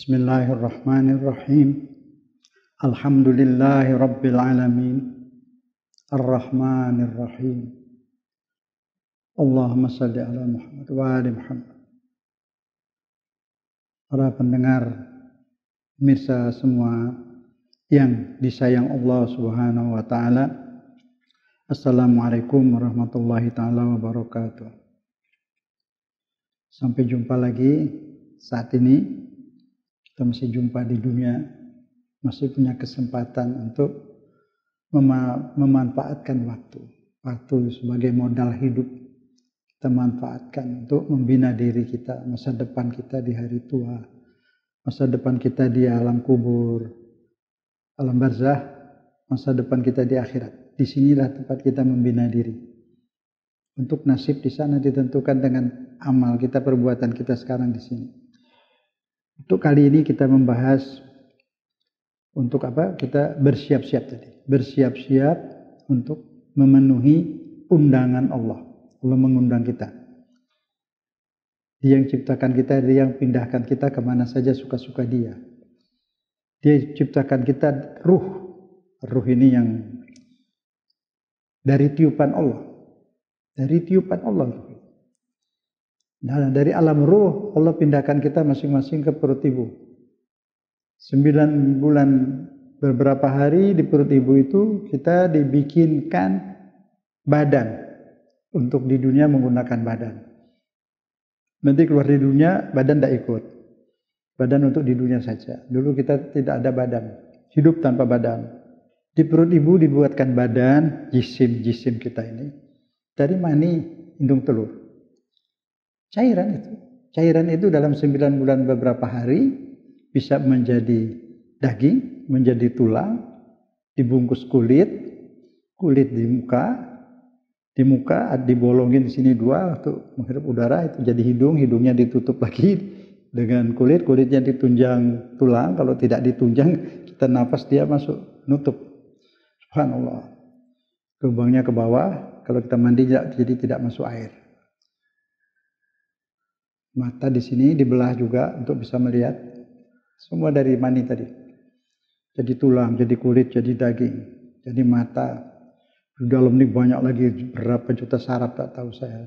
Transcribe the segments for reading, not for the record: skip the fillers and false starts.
Bismillahirrahmanirrahim. Alhamdulillahi rabbil alamin. Ar-Rahmanir-Rahim. Allahumma salli ala Muhammad wa ali Muhammad. Para pendengar, pemirsa semua yang disayang Allah Subhanahu wa taala. Assalamualaikum warahmatullahi taala wabarakatuh. Sampai jumpa lagi. Saat ini kita masih jumpa di dunia, masih punya kesempatan untuk memanfaatkan waktu sebagai modal hidup. Kita manfaatkan untuk membina diri kita, masa depan kita di hari tua, masa depan kita di alam kubur, alam barzah, masa depan kita di akhirat. Disinilah tempat kita membina diri. Untuk nasib di sana ditentukan dengan amal kita, perbuatan kita sekarang di sini. Untuk kali ini kita membahas untuk apa? Kita bersiap-siap tadi. Bersiap-siap untuk memenuhi undangan Allah. Allah mengundang kita. Dia yang ciptakan kita, dia yang pindahkan kita kemana saja suka-suka dia. Dia ciptakan kita ruh. Ruh ini yang dari tiupan Allah. Dari tiupan Allah. Nah, dari alam ruh, Allah pindahkan kita masing-masing ke perut ibu. 9 bulan beberapa hari di perut ibu itu kita dibikinkan badan untuk di dunia menggunakan badan. Nanti keluar di dunia badan tidak ikut. Badan untuk di dunia saja. Dulu kita tidak ada badan, hidup tanpa badan. Di perut ibu dibuatkan badan, jisim kita ini dari mani indung telur. Cairan itu dalam 9 bulan beberapa hari bisa menjadi daging, menjadi tulang, dibungkus kulit di muka dibolongin di sini 2 untuk menghirup udara, itu jadi hidungnya ditutup lagi dengan kulitnya ditunjang tulang, kalau tidak ditunjang kita nafas dia masuk nutup. Subhanallah. Lubangnya ke bawah, kalau kita mandi jadi tidak masuk air. Mata di sini dibelah juga untuk bisa melihat. Semua dari mani tadi. Jadi tulang, jadi kulit, jadi daging, jadi mata. Di dalam ini banyak lagi berapa juta saraf tak tahu saya.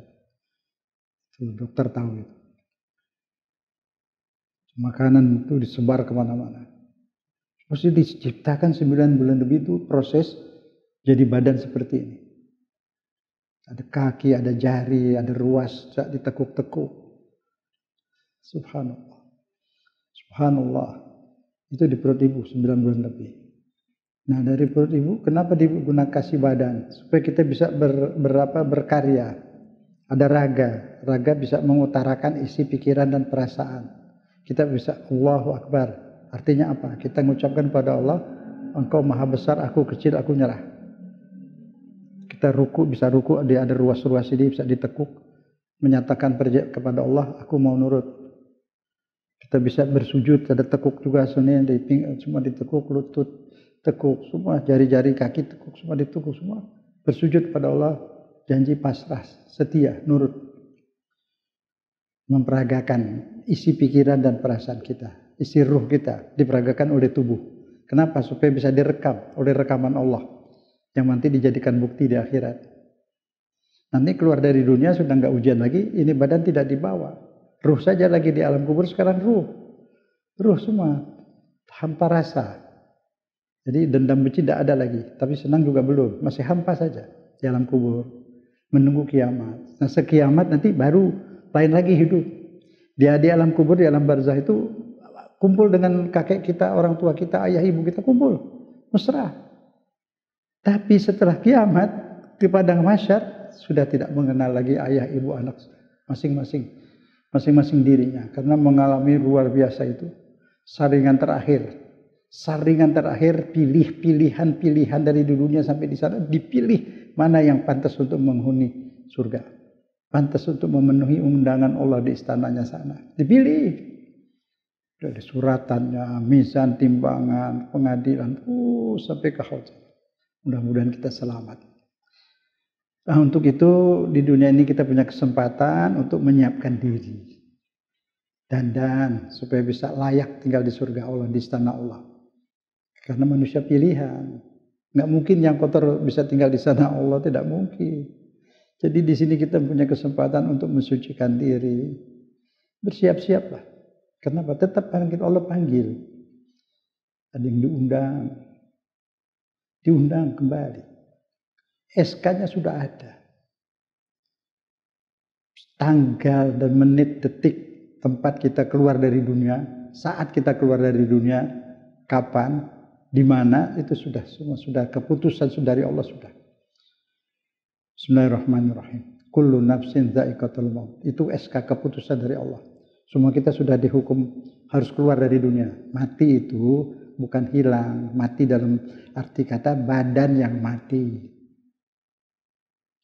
Dokter tahu itu. Makanan itu disebar kemana-mana. Mesti diciptakan 9 bulan lebih itu proses jadi badan seperti ini. Ada kaki, ada jari, ada ruas, ditekuk-tekuk. Subhanallah. Itu di perut ibu 9 bulan lebih. Nah, dari perut ibu kenapa digunakan kasih badan? Supaya kita bisa berkarya. Ada raga bisa mengutarakan isi pikiran dan perasaan. Kita bisa Allahu Akbar. Artinya apa? Kita mengucapkan pada Allah, Engkau maha besar, aku kecil, aku nyerah. Kita bisa ruku, dia ada ruas-ruas ini bisa ditekuk, menyatakan kepada Allah, aku mau nurut. Kita bisa bersujud, ada tekuk juga, semua ditekuk, lutut tekuk, semua jari-jari kaki tekuk, semua ditekuk, semua bersujud kepada Allah, janji pasrah, setia, nurut, memperagakan isi pikiran dan perasaan kita, isi ruh kita diperagakan oleh tubuh. Kenapa? Supaya bisa direkam oleh rekaman Allah yang nanti dijadikan bukti di akhirat. Nanti keluar dari dunia sudah nggak ujian lagi, ini badan tidak dibawa. Ruh saja lagi di alam kubur, sekarang ruh semua hampa rasa. Jadi dendam benci tidak ada lagi, tapi senang juga belum, masih hampa saja di alam kubur menunggu kiamat. Nah, sekiamat nanti baru lain lagi hidup. Dia di alam kubur, di alam barzah itu kumpul dengan kakek kita, orang tua kita, ayah ibu kita, kumpul mesra. Tapi setelah kiamat di padang mahsyar sudah tidak mengenal lagi ayah ibu anak, masing-masing dirinya, karena mengalami luar biasa itu saringan terakhir pilihan dari dunia sampai di sana, dipilih mana yang pantas untuk menghuni surga, pantas untuk memenuhi undangan Allah di istananya sana, dipilih dari suratannya, mizan, timbangan, pengadilan, sampai ke haud. Mudah-mudahan kita selamat. Nah, untuk itu di dunia ini kita punya kesempatan untuk menyiapkan diri. dandan supaya bisa layak tinggal di surga Allah, di istana Allah. Karena manusia pilihan. Nggak mungkin yang kotor bisa tinggal di sana Allah, tidak mungkin. Jadi di sini kita punya kesempatan untuk mensucikan diri. Bersiap-siaplah. Kenapa? Tetap Allah panggil. Ada yang diundang kembali. SK-nya sudah ada. Tanggal dan menit, detik, tempat kita keluar dari dunia, saat kita keluar dari dunia, kapan, di mana, itu sudah semua sudah keputusan dari Allah sudah. Bismillahirrahmanirrahim. Kullu nafsin dha'iqatul maut. Itu SK keputusan dari Allah. Semua kita sudah dihukum harus keluar dari dunia. Mati itu bukan hilang, mati dalam arti kata badan yang mati.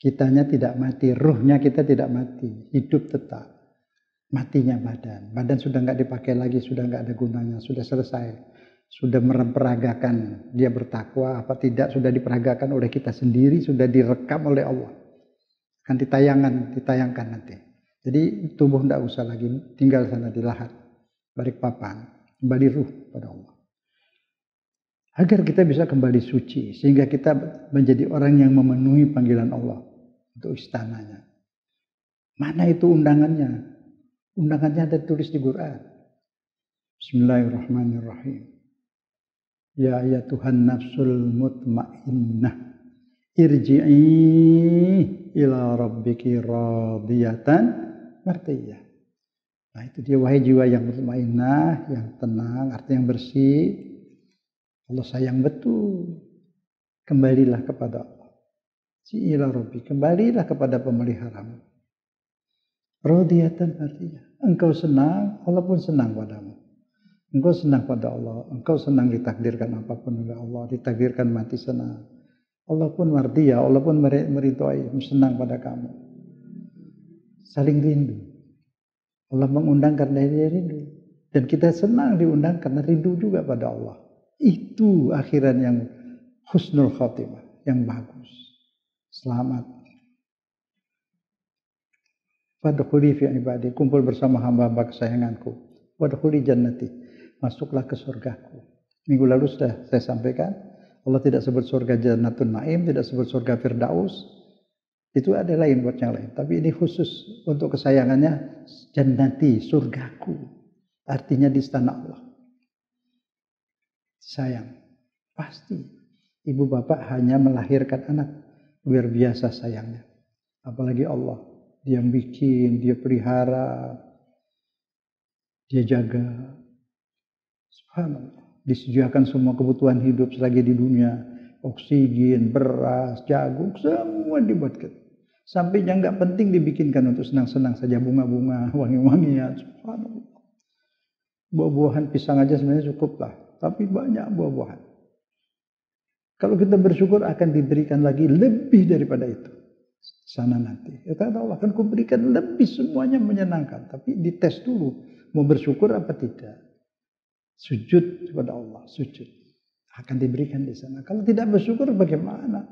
Kitanya tidak mati, ruhnya kita tidak mati, hidup tetap. Matinya badan. Badan sudah nggak dipakai lagi, sudah nggak ada gunanya, sudah selesai. Sudah memperagakan dia bertakwa apa tidak, sudah diperagakan oleh kita sendiri, sudah direkam oleh Allah. Akan ditayangkan nanti. Jadi tubuh nggak usah lagi, tinggal sana di lahat, Balikpapan, kembali ruh pada Allah. Agar kita bisa kembali suci, sehingga kita menjadi orang yang memenuhi panggilan Allah untuk istananya. Mana itu undangannya? Undangannya ada tulis di Quran. Bismillahirrahmanirrahim. Ya Tuhan nafsul mutmainnah, irji'i ila rabbiki radiyatan mardiyah. Nah itu dia, wahai jiwa yang mutmainnah, yang tenang, artinya yang bersih. Allah sayang betul. Kembalilah kepada Allah. Ila Rabbi, kembalilah kepada pemeliharamu. Radiyatan artinya engkau senang, Allah pun senang padamu. Engkau senang pada Allah, engkau senang ditakdirkan apapun oleh Allah, ditakdirkan mati senang. Allah pun mardiyah, Allah pun meridhai, senang pada kamu. Saling rindu. Allah mengundang karena dia rindu. Dan kita senang diundang karena rindu juga pada Allah. Itu akhiran yang husnul khotimah, yang bagus. Selamat. Wadkhuli fi ibadi, kumpul bersama hamba-hamba kesayanganku. Wadkhuli jannati, masuklah ke surgaku. Minggu lalu sudah saya sampaikan, Allah tidak sebut surga Jannatun Naim, tidak sebut surga Firdaus. Itu ada lain buat yang lain. Tapi ini khusus untuk kesayangannya, jannati, surgaku. Artinya di istana Allah. Sayang, pasti. Ibu bapak hanya melahirkan anak. Luar biasa sayangnya. Apalagi Allah. Dia bikin, dia pelihara, dia jaga. Subhanallah. Disediakan semua kebutuhan hidup selagi di dunia. Oksigen, beras, jagung, semua dibuatkan. Sampai yang nggak penting dibikinkan untuk senang-senang saja. Bunga-bunga, wangi-wangian. Subhanallah. Buah-buahan pisang aja sebenarnya cukup lah. Tapi banyak buah-buahan. Kalau kita bersyukur akan diberikan lagi lebih daripada itu. Sana nanti. Ya Allah akan kuberikan lebih, semuanya menyenangkan. Tapi dites dulu. Mau bersyukur apa tidak. Sujud kepada Allah. Sujud. Akan diberikan di sana. Kalau tidak bersyukur bagaimana?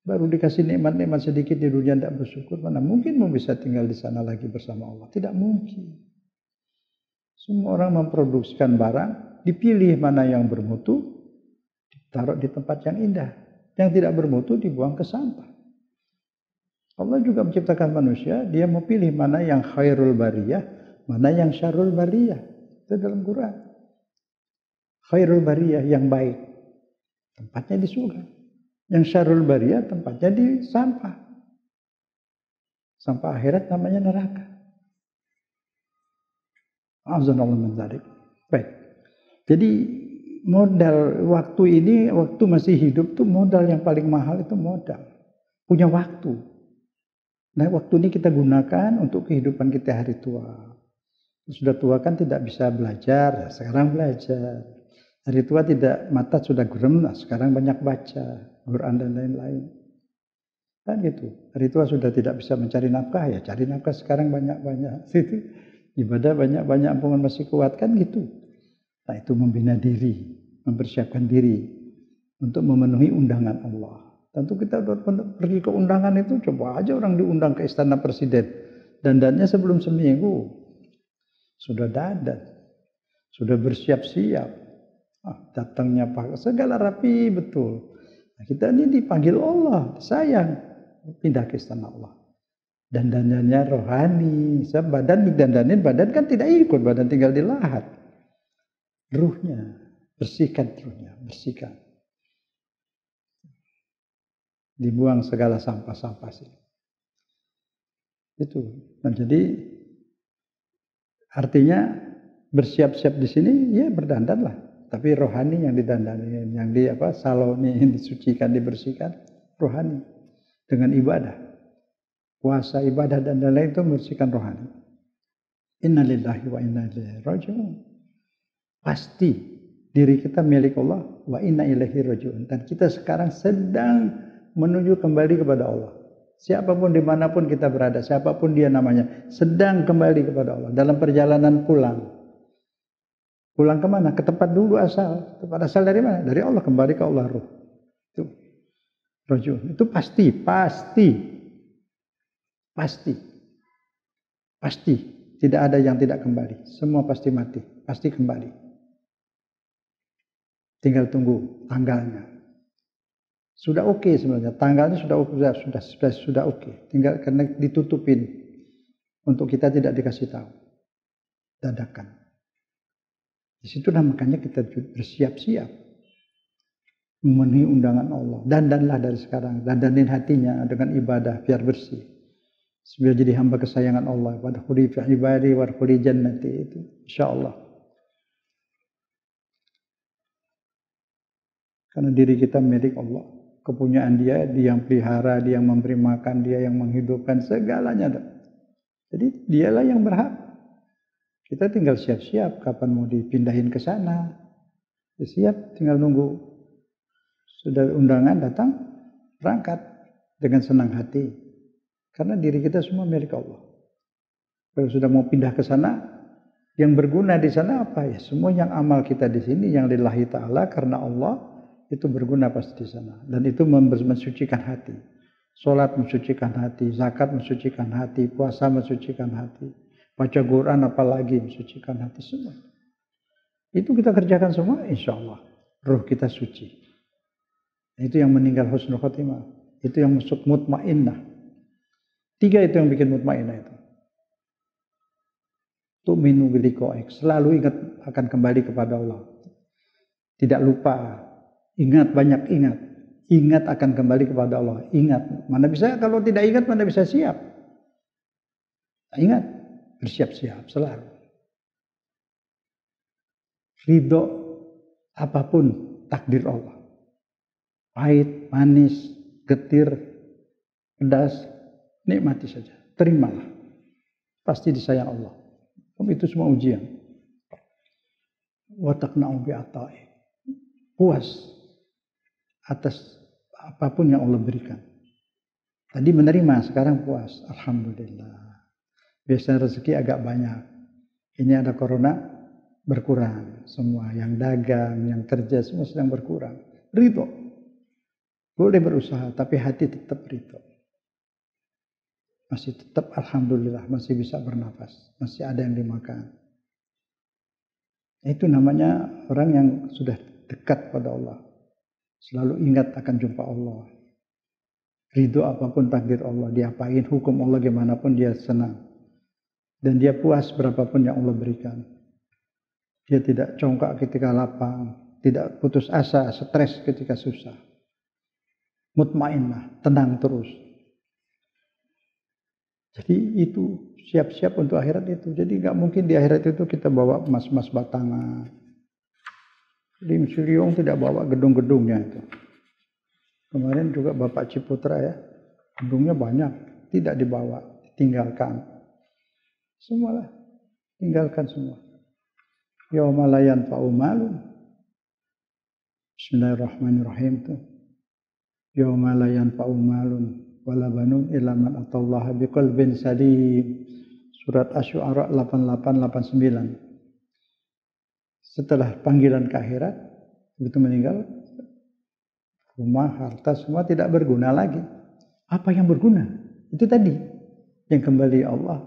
Baru dikasih nikmat-nikmat sedikit di dunia tidak bersyukur. Mana mungkin mau bisa tinggal di sana lagi bersama Allah. Tidak mungkin. Semua orang memproduksikan barang. Dipilih mana yang bermutu. Taruh di tempat yang indah. Yang tidak bermutu dibuang ke sampah. Allah juga menciptakan manusia. Dia mau pilih mana yang khairul bariyah. Mana yang syarrul bariyah. Itu dalam Quran. Khairul bariyah yang baik. Tempatnya di surga. Yang syarrul bariyah tempatnya di sampah. Sampah akhirat namanya neraka. Azanallahu min dzalik. Baik. Jadi modal waktu ini, waktu masih hidup tuh modal yang paling mahal itu modal. Punya waktu. Nah waktu ini kita gunakan untuk kehidupan kita hari tua. Sudah tua kan tidak bisa belajar, sekarang belajar. Hari tua tidak, mata sudah gurem, sekarang banyak baca Quran dan lain-lain. Kan gitu. Hari tua sudah tidak bisa mencari nafkah, ya cari nafkah sekarang banyak-banyak. Situ ibadah banyak-banyak, ampun masih kuat kan gitu. Nah itu membina diri, mempersiapkan diri untuk memenuhi undangan Allah. Tentu kita pergi ke undangan itu, coba aja orang diundang ke istana presiden. Dandannya sebelum seminggu. sudah dandan, sudah bersiap-siap. Datangnya pakai segala rapi betul. Nah, kita ini dipanggil Allah, sayang, pindah ke istana Allah. Dandanannya rohani, badan didandanin, badan kan tidak ikut, badan tinggal di lahat. Ruhnya, bersihkan ruhnya, bersihkan. Dibuang segala sampah-sampah sih. Itu. Nah, jadi artinya bersiap-siap di sini ya berdandan lah. Tapi rohani yang didandani, yang saloni, yang disucikan, dibersihkan, rohani dengan ibadah. Puasa, ibadah dan lain-lain itu membersihkan rohani. Innalillahi wa inna ilaihi raji'un. Pasti diri kita milik Allah, wa inna ilaihi raji'un. Dan kita sekarang sedang menuju kembali kepada Allah. Siapapun dimanapun kita berada, siapapun dia namanya, sedang kembali kepada Allah. Dalam perjalanan pulang. Pulang kemana? Ke tempat dulu asal. Tempat asal dari mana? Dari Allah, kembali ke Allah ruh. Itu raji'un. Itu pasti. Pasti. Tidak ada yang tidak kembali. Semua pasti mati. Pasti kembali. Tinggal tunggu tanggalnya. Sudah oke sebenarnya. Tanggalnya sudah oke. Tinggal karena ditutupin. Untuk kita tidak dikasih tahu. Dadakan. Disitulah makanya kita bersiap-siap. Memenuhi undangan Allah. Dandanlah dari sekarang. Dandanin hatinya dengan ibadah biar bersih. Biar jadi hamba kesayangan Allah. Wadkhuli fi ibadi wadkhuli jannati. Itu insyaallah. Karena diri kita milik Allah. Kepunyaan dia yang pelihara, dia yang memberi makan, dia yang menghidupkan segalanya. Jadi dialah yang berhak. Kita tinggal siap-siap kapan mau dipindahin ke sana. Ya, siap, tinggal nunggu. Sudah undangan datang, berangkat dengan senang hati. Karena diri kita semua milik Allah. Kalau sudah mau pindah ke sana, yang berguna di sana apa ya? Semua yang amal kita di sini, yang lillahi ta'ala karena Allah, itu berguna pasti di sana. Dan itu mensucikan hati. Salat mensucikan hati, zakat mensucikan hati, puasa mensucikan hati. Baca Quran apalagi mensucikan hati semua. Itu kita kerjakan semua, insya Allah. Ruh kita suci. Itu yang meninggal husnul khotimah. Itu yang masuk mutmainnah. 3 itu yang bikin mutmainnah itu. Tu'minu biliqa'ik. Selalu ingat akan kembali kepada Allah. Tidak lupa. Ingat, banyak ingat. Ingat akan kembali kepada Allah. Ingat. Mana bisa, kalau tidak ingat, mana bisa siap. Ingat. Bersiap-siap selalu. Ridho apapun takdir Allah. Pahit, manis, getir, pedas, nikmati saja. Terimalah. Pasti disayang Allah. Itu semua ujian. Wa taqna'u bi'ata'i. Puas atas apapun yang Allah berikan. Tadi menerima, sekarang puas. Alhamdulillah. Biasanya rezeki agak banyak. Ini ada corona, berkurang. Semua yang dagang, yang kerja, semua sedang berkurang. Ridho. Boleh berusaha, tapi hati tetap ridho. Masih tetap alhamdulillah, masih bisa bernafas. Masih ada yang dimakan. Itu namanya orang yang sudah dekat pada Allah. Selalu ingat akan jumpa Allah. Ridho apapun takdir Allah. Diapain hukum Allah gimana pun dia senang. Dan dia puas berapapun yang Allah berikan. Dia tidak congkak ketika lapang. Tidak putus asa, stres ketika susah. Mutmainnah, tenang terus. Jadi itu siap-siap untuk akhirat itu. Jadi nggak mungkin di akhirat itu kita bawa emas-emas batangan. Lim Siliong tidak bawa gedung-gedungnya itu. Kemarin juga Bapak Ciputra ya. Gedungnya banyak. Tidak dibawa, ditinggalkan. Semualah, tinggalkan semua. Yauma la yanfa'u malun. Bismillahirrahmanirrahim tuh. Yauma la yanfa'u malun wala banun illa man atallaha biqalbin salim. Surat Asy-Syu'ara 88-89. Setelah panggilan ke akhirat, begitu meninggal, rumah, harta semua tidak berguna lagi. Apa yang berguna? Itu tadi. Yang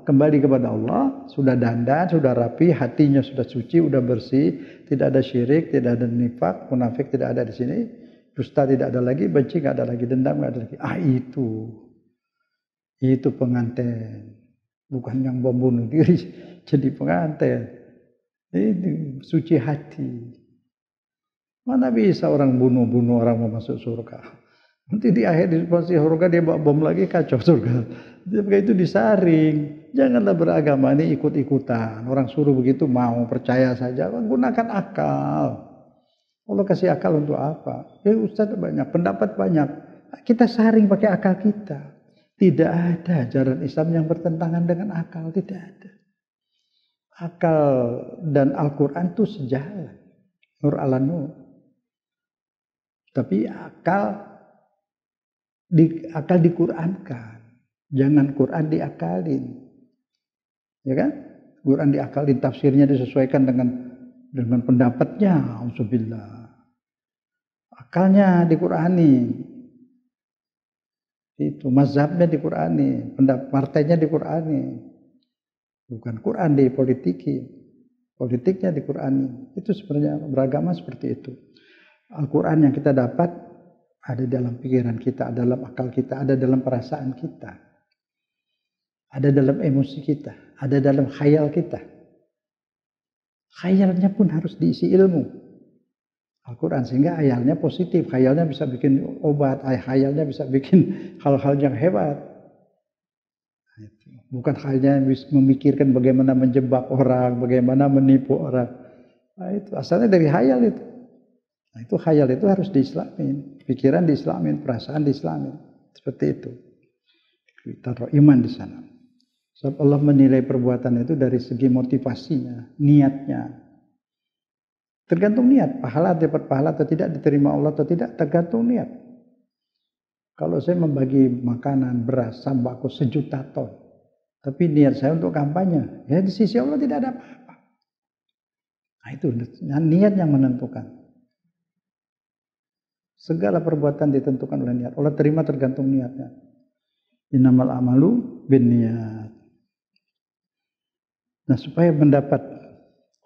kembali kepada Allah, sudah dandan, sudah rapi, hatinya sudah suci, sudah bersih, tidak ada syirik, tidak ada nifak, munafik tidak ada di sini, dusta tidak ada lagi, benci nggak ada lagi, dendam nggak ada lagi. Itu pengantin, bukan yang bom bunuh diri jadi pengantin. Ini suci hati. Mana bisa orang bunuh orang mau masuk surga? Nanti di akhir di surga dia bawa bom lagi, kacau surga. Jadi itu disaring. Janganlah beragama ini ikut-ikutan. Orang suruh begitu mau percaya saja. Gunakan akal. Allah kasih akal untuk apa? Ya Ustaz banyak, pendapat banyak. Kita saring pakai akal kita. Tidak ada ajaran Islam yang bertentangan dengan akal. Tidak ada. Akal dan Al-Quran itu sejalan. Nur ala nur. Tapi akal diqurankan, jangan Quran diakalin, ya kan? Quran diakalin, tafsirnya disesuaikan dengan pendapatnya, auzubillah. Akalnya diqurani, itu mazhabnya diqurani, partainya diqurani, bukan Quran dipolitiki, politiknya diqurani. Itu sebenarnya beragama seperti itu. Al-Quran yang kita dapat ada dalam pikiran kita, ada dalam akal kita, ada dalam perasaan kita, ada dalam emosi kita, ada dalam khayal kita. Khayalnya pun harus diisi ilmu Al-Quran, sehingga khayalnya positif, khayalnya bisa bikin obat, khayalnya bisa bikin hal-hal yang hebat. Bukan hanya memikirkan bagaimana menjebak orang, bagaimana menipu orang. Nah, itu asalnya dari khayal itu. Nah, itu khayal itu harus diislamin, pikiran diislamin, perasaan diislamin, seperti itu. Kita taruh iman di sana. Sebab Allah menilai perbuatan itu dari segi motivasinya, niatnya. Tergantung niat, pahala dapat pahala atau tidak, diterima Allah atau tidak, tergantung niat. Kalau saya membagi makanan, beras, sembako 1.000.000 ton, tapi niat saya untuk kampanye, ya di sisi Allah tidak ada apa-apa. Nah itu niat yang menentukan. Segala perbuatan ditentukan oleh niat. Allah terima tergantung niatnya. Innamal amalu binniyat. Nah, supaya mendapat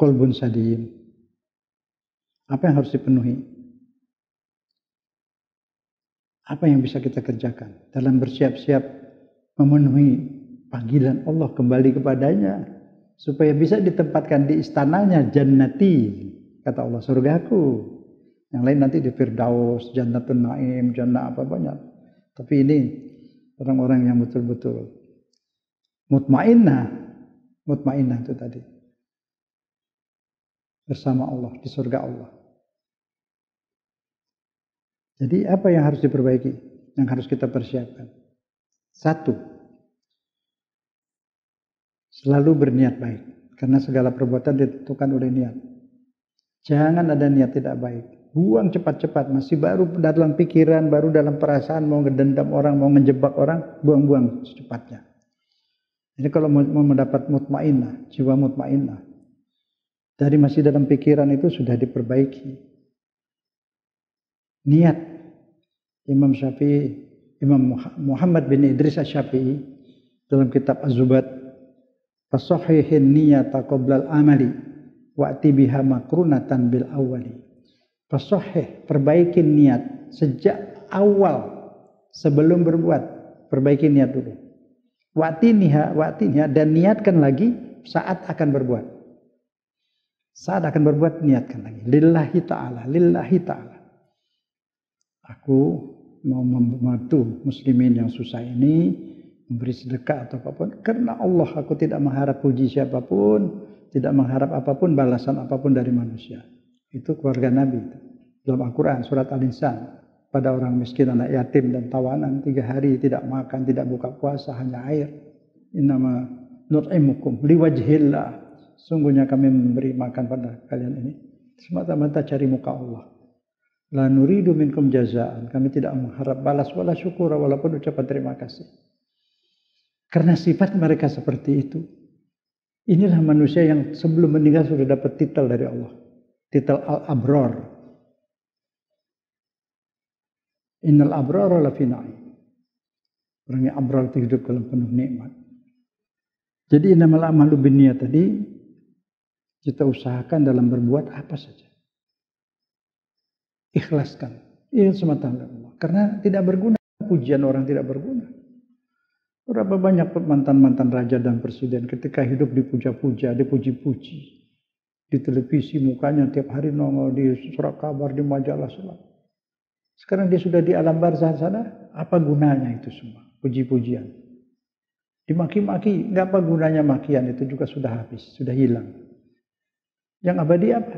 qalbun sadim, apa yang harus dipenuhi? Apa yang bisa kita kerjakan dalam bersiap-siap memenuhi panggilan Allah kembali kepadanya, supaya bisa ditempatkan di istananya, jannati, kata Allah, surgaku. Yang lain nanti di Firdaus, Jannatun Naim, Jannah apa banyak. Tapi ini orang-orang yang betul-betul mutmainnah itu tadi. Bersama Allah, di surga Allah. Jadi apa yang harus diperbaiki? Yang harus kita persiapkan? 1. Selalu berniat baik. Karena segala perbuatan ditentukan oleh niat. Jangan ada niat tidak baik. Buang cepat-cepat, masih baru dalam pikiran, baru dalam perasaan, mau ngedendam orang, mau ngejebak orang, buang-buang secepatnya. Jadi kalau mau mendapat mutmainnah, jiwa mutmainnah, dari masih dalam pikiran itu sudah diperbaiki. Niat. Imam Syafi'i, Imam Muhammad bin Idris Asy-Syafi'i dalam kitab Az-Zubat, fasahhihin niyata qoblal amali wa'ti biha makrunatan bil awwali. Fasahih, perbaikin niat sejak awal sebelum berbuat, perbaiki niat dulu. Wa'tiniha dan niatkan lagi saat akan berbuat. Saat akan berbuat niatkan lagi. Lillahi ta'ala. Aku mau membantu muslimin yang susah ini, memberi sedekah atau apapun, karena Allah. Aku tidak mengharap puji siapapun, tidak mengharap apapun, balasan apapun dari manusia. Itu keluarga Nabi. Dalam Al-Quran, surat Al-Insan. Pada orang miskin, anak yatim dan tawanan, 3 hari tidak makan, tidak buka puasa, hanya air. Innama nut'imukum liwajhillah. Sungguhnya kami memberi makan pada kalian ini semata-mata cari muka Allah. La nuridu minkum jazaan. Kami tidak mengharap balas wala syukur, walaupun ucapan terima kasih. Karena sifat mereka seperti itu. Inilah manusia yang sebelum meninggal sudah dapat titel dari Allah. Titel Al-Abrar. Innal abrara lafi na'im. Orang yang abrar itu hidup dalam penuh nikmat. Jadi innamal a'malu binniyat tadi kita usahakan dalam berbuat apa saja. Ikhlaskan. Ini semata Allah. Karena tidak berguna. Pujian orang tidak berguna. Berapa banyak mantan-mantan raja dan presiden ketika hidup dipuja-puja, dipuji-puji. Di televisi mukanya tiap hari nongol di surat kabar, di majalah selalu. Sekarang dia sudah di alam barzah sana, apa gunanya itu semua? Puji-pujian. Dimaki-maki, nggak apa gunanya makian, itu juga sudah habis, sudah hilang. Yang abadi apa?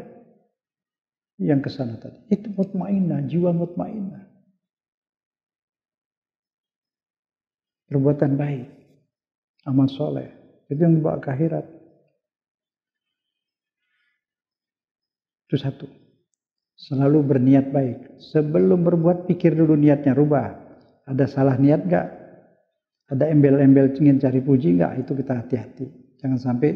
Yang kesana tadi. Itu mutmainnah, jiwa mutmainnah. Perbuatan baik, amal soleh, itu yang dibawa ke akhirat. Itu satu. Selalu berniat baik. Sebelum berbuat, pikir dulu niatnya, rubah. Ada salah niat gak? Ada embel-embel ingin cari puji gak? Itu kita hati-hati. Jangan sampai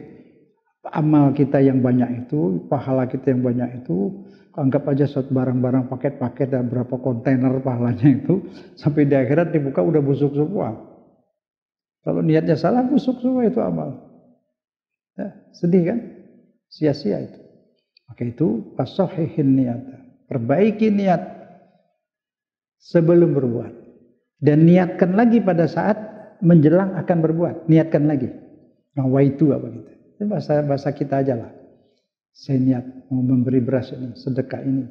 amal kita yang banyak itu, pahala kita yang banyak itu, anggap aja satu barang-barang paket-paket dan berapa kontainer pahalanya itu, sampai di akhirat dibuka udah busuk semua. Kalau niatnya salah, busuk semua itu amal. Ya, sedih kan? Sia-sia itu. Maka itu fasahihin niat. Perbaiki niat sebelum berbuat. Dan niatkan lagi pada saat menjelang akan berbuat. Niatkan lagi. Nawaitu apa gitu. Itu bahasa kita aja lah. Saya niat mau memberi beras ini, sedekah ini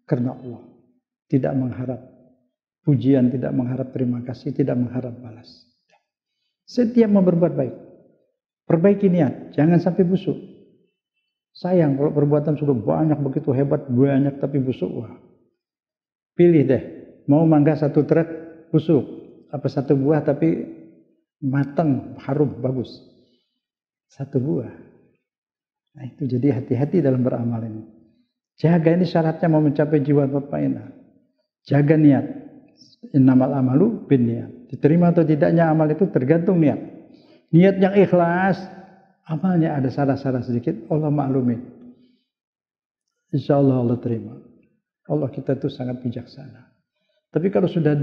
karena Allah. Tidak mengharap pujian, tidak mengharap terima kasih, tidak mengharap balas. Setiap mau berbuat baik, perbaiki niat, jangan sampai busuk. Sayang kalau perbuatan sudah banyak, begitu hebat, banyak tapi busuk. Wah. Pilih deh, mau mangga satu truk busuk, apa satu buah tapi matang, harum, bagus. Satu buah. Nah itu jadi hati-hati dalam beramal ini. Jaga, ini syaratnya mau mencapai jiwa mutmainnah. Jaga niat. Innamal amalu binniyat. Diterima atau tidaknya amal itu tergantung niat. Niat yang ikhlas, amalnya ada salah-salah sedikit, Allah maklumin. Insya Allah Allah terima. Allah kita itu sangat bijaksana. Tapi kalau sudah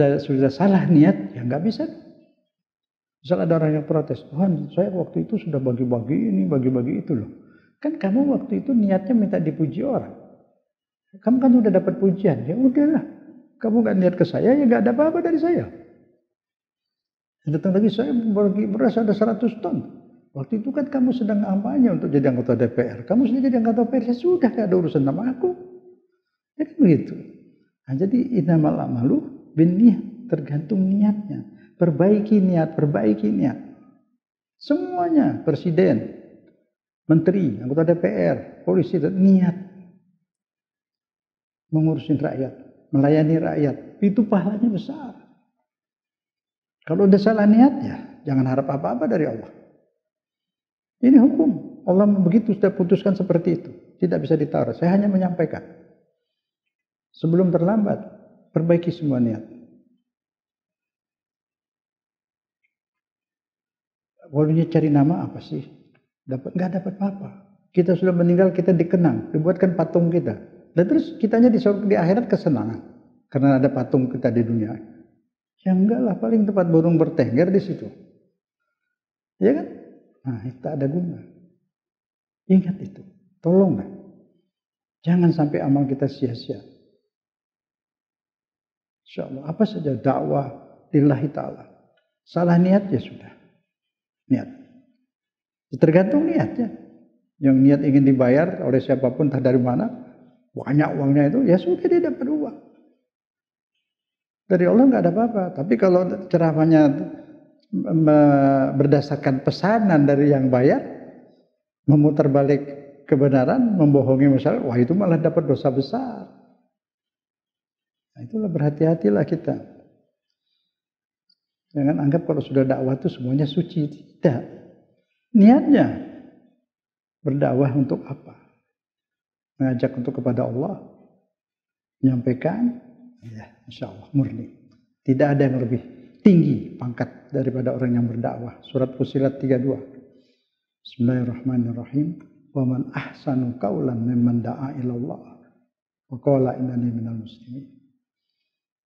salah niat, ya nggak bisa. Misal ada orang yang protes, Tuhan saya waktu itu sudah bagi-bagi ini, bagi-bagi itu loh. Kan kamu waktu itu niatnya minta dipuji orang. Kamu kan udah dapat pujian, ya udahlah. Kamu nggak niat ke saya, ya nggak ada apa-apa dari saya. Datang lagi saya bagi beras ada 100 ton. Waktu itu kan kamu sedang kampanye untuk jadi anggota DPR. Kamu sudah jadi anggota DPR, ya sudah nggak ada urusan sama aku. Ya kan begitu. Nah, jadi innamal a'malu binniyat, tergantung niatnya. Perbaiki niat, perbaiki niat. Semuanya, presiden, menteri, anggota DPR, polisi, niat mengurusin rakyat, melayani rakyat, itu pahalanya besar. Kalau udah salah niat, ya jangan harap apa-apa dari Allah. Ini hukum. Allah begitu sudah putuskan seperti itu. Tidak bisa ditaruh. Saya hanya menyampaikan. Sebelum terlambat, perbaiki semua niat. Kalau dia cari nama apa sih? Nggak dapat apa-apa. Kita sudah meninggal, kita dikenang, dibuatkan patung kita. Dan terus kitanya di akhirat kesenangan karena ada patung kita di dunia. Ya enggak lah, paling tempat burung bertengger di situ. Ya kan? Nah, itu tak ada guna. Ingat itu. Tolonglah. Jangan sampai amal kita sia-sia. Insyaallah apa saja dakwah lillahi ta'ala. Salah niat ya sudah. Niat. Tergantung niatnya. Yang niat ingin dibayar oleh siapapun entah dari mana, banyak uangnya itu, ya sudah dia dapat uang. Dari Allah nggak ada apa-apa. Tapi kalau ceramahnya berdasarkan pesanan dari yang bayar, memutar balik kebenaran, membohongi masyarakat, wah itu malah dapat dosa besar. Nah, itulah berhati-hatilah kita. Jangan anggap kalau sudah dakwah itu semuanya suci. Tidak. Niatnya berdakwah untuk apa? Mengajak untuk kepada Allah, menyampaikan, ya insya Allah murni. Tidak ada yang lebih tinggi pangkat daripada orang yang berdakwah. Surat Fussilat 32. Bismillahirrahmanirrahim. Wa man ahsanu qawlan mimman da'a ilallah wa qala innani minal muslimin.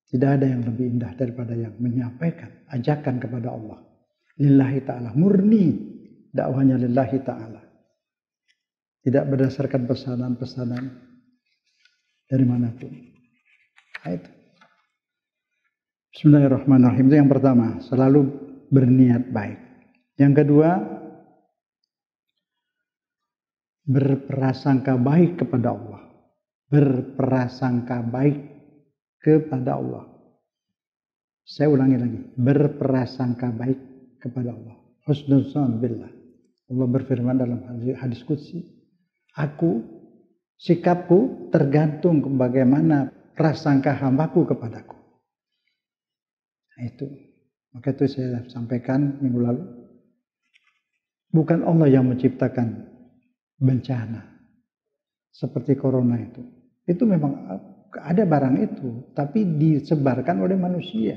Tidak ada yang lebih indah daripada yang menyampaikan ajakan kepada Allah. Lillahi ta'ala, murni. dakwahnya lillahi ta'ala. Tidak berdasarkan pesanan-pesanan dari manapun. Nah, itu. Bismillahirrahmanirrahim. Itu yang pertama, selalu berniat baik. Yang kedua, berprasangka baik kepada Allah. Berprasangka baik kepada Allah. Saya ulangi lagi, berprasangka baik kepada Allah. Husnuzan billah. Allah berfirman dalam hadis qudsi, aku, sikapku tergantung bagaimana prasangka hambaku kepadaku. Nah, itu. Maka itu saya sampaikan minggu lalu. Bukan Allah yang menciptakan bencana seperti corona itu. Itu memang ada barang itu, tapi disebarkan oleh manusia.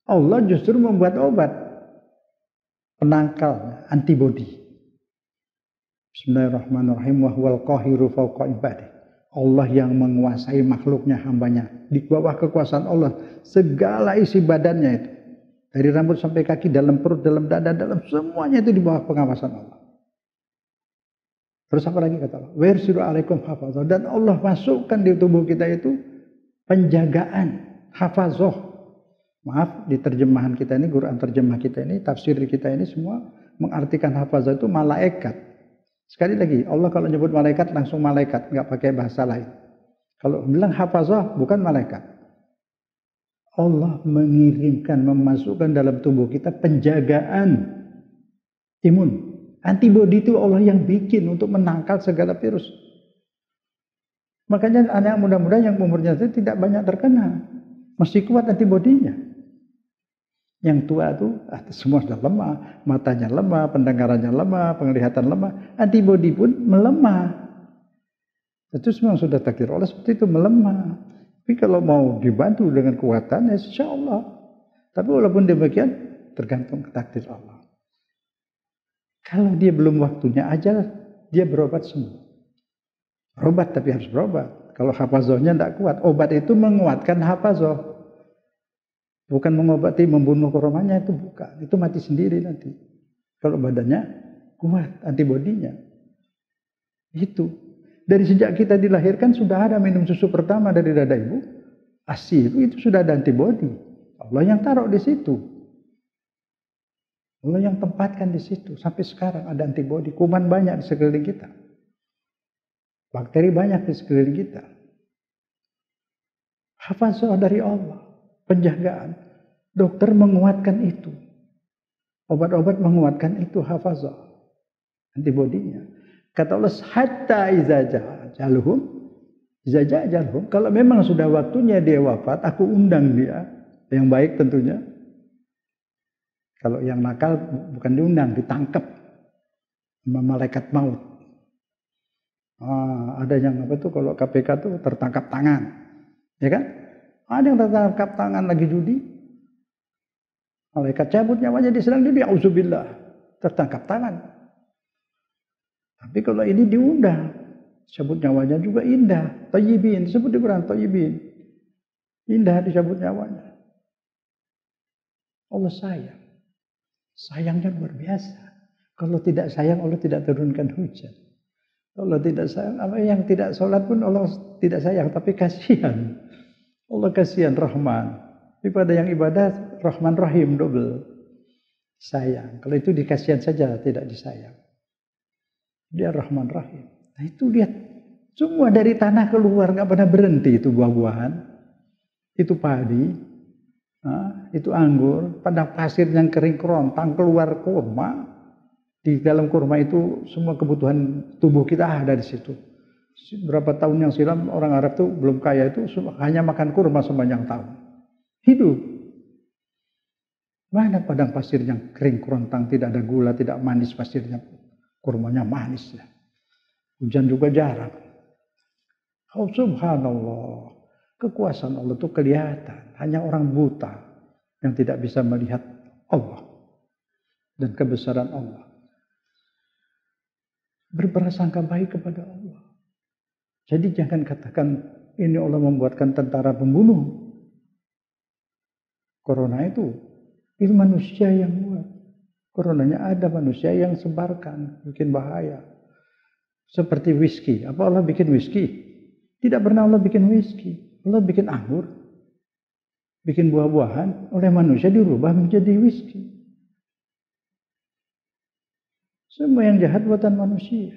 Allah justru membuat obat penangkal, antibodi. Bismillahirrahmanirrahim. Wa huwal qahiru fawqa ibadih. Allah yang menguasai makhluknya, hambanya. Di bawah kekuasaan Allah, segala isi badannya itu. Dari rambut sampai kaki, dalam perut, dalam dada, dalam semuanya itu di bawah pengawasan Allah. Terus apa lagi kata Allah? Wa yursilu alaikum hafazah. Dan Allah masukkan di tubuh kita itu penjagaan, hafazah. Maaf, di terjemahan kita ini, Quran terjemah kita ini, tafsir kita ini semua mengartikan hafazah itu malaikat. Sekali lagi, Allah kalau nyebut malaikat langsung malaikat, nggak pakai bahasa lain. Kalau bilang hafazah bukan malaikat. Allah mengirimkan, memasukkan dalam tubuh kita penjagaan imun. Antibodi itu Allah yang bikin untuk menangkal segala virus. Makanya anak muda-muda yang umurnya itu tidak banyak terkena. Masih kuat antibodinya. Yang tua itu semua sudah lemah, matanya lemah, pendengarannya lemah, penglihatan lemah, antibodi pun melemah. Itu semua sudah takdir Allah seperti itu, melemah. Tapi kalau mau dibantu dengan kuatan, ya insya Allah. Tapi walaupun demikian, tergantung takdir Allah. Kalau dia belum waktunya aja, dia berobat semua. Berobat tapi harus berobat. Kalau hafazahnya tidak kuat, obat itu menguatkan hafazah. Bukan mengobati, membunuh koronanya, itu bukan. Itu mati sendiri nanti. Kalau badannya kuat, antibodinya. Itu. Dari sejak kita dilahirkan sudah ada minum susu pertama dari dada ibu. ASI itu sudah ada antibodi. Allah yang taruh di situ. Allah yang tempatkan di situ. Sampai sekarang ada antibodi. Kuman banyak di sekeliling kita. Bakteri banyak di sekeliling kita. Hafazah dari Allah. Penjagaan. Dokter menguatkan itu. Obat-obat menguatkan itu hafazah. Antibodinya. Kata Allah, hatta iza ja'ajalhum. Kalau memang sudah waktunya dia wafat, aku undang dia. Yang baik tentunya. Kalau yang nakal bukan diundang, ditangkap. Sama malaikat maut. Ada yang apa itu kalau KPK itu tertangkap tangan. Ya kan? Ada yang tertangkap tangan lagi judi. Malaikat cabut nyawanya diserang dia, auzubillah. Tertangkap tangan. Tapi kalau ini diundang, cabut nyawanya juga indah. Thayyibin, disebut di Quran thayyibin. Indah dicabut nyawanya. Allah sayang. Sayangnya luar biasa. Kalau tidak sayang, Allah tidak turunkan hujan. Allah tidak sayang, apa yang tidak sholat pun Allah tidak sayang, tapi kasihan. Allah kasihan, Rahman. Daripada yang ibadah, Rahman Rahim, double. Sayang. Kalau itu dikasihan saja, tidak disayang. Dia Rahman Rahim. Nah itu lihat. Semua dari tanah keluar, nggak pernah berhenti. Itu buah-buahan. Itu padi. Itu anggur. Padang pasir yang kering kerontang, keluar kurma. Di dalam kurma itu semua kebutuhan tubuh kita ada di situ. Berapa tahun yang silam orang Arab tuh belum kaya itu hanya makan kurma sepanjang tahun. Hidup. Mana padang pasir yang kering kerontang, tidak ada gula, tidak manis pasirnya. Kurmanya manis ya. Hujan juga jarang. Oh subhanallah. Kekuasaan Allah itu kelihatan. Hanya orang buta yang tidak bisa melihat Allah dan kebesaran Allah. Berprasangka baik kepada Allah. Jadi jangan katakan ini Allah membuatkan tentara pembunuh. Corona itu manusia yang buat. Coronanya ada manusia yang sebarkan, bikin bahaya. Seperti whisky. Apa Allah bikin whisky? Tidak pernah Allah bikin whisky. Allah bikin anggur, bikin buah-buahan, oleh manusia dirubah menjadi whisky. Semua yang jahat buatan manusia.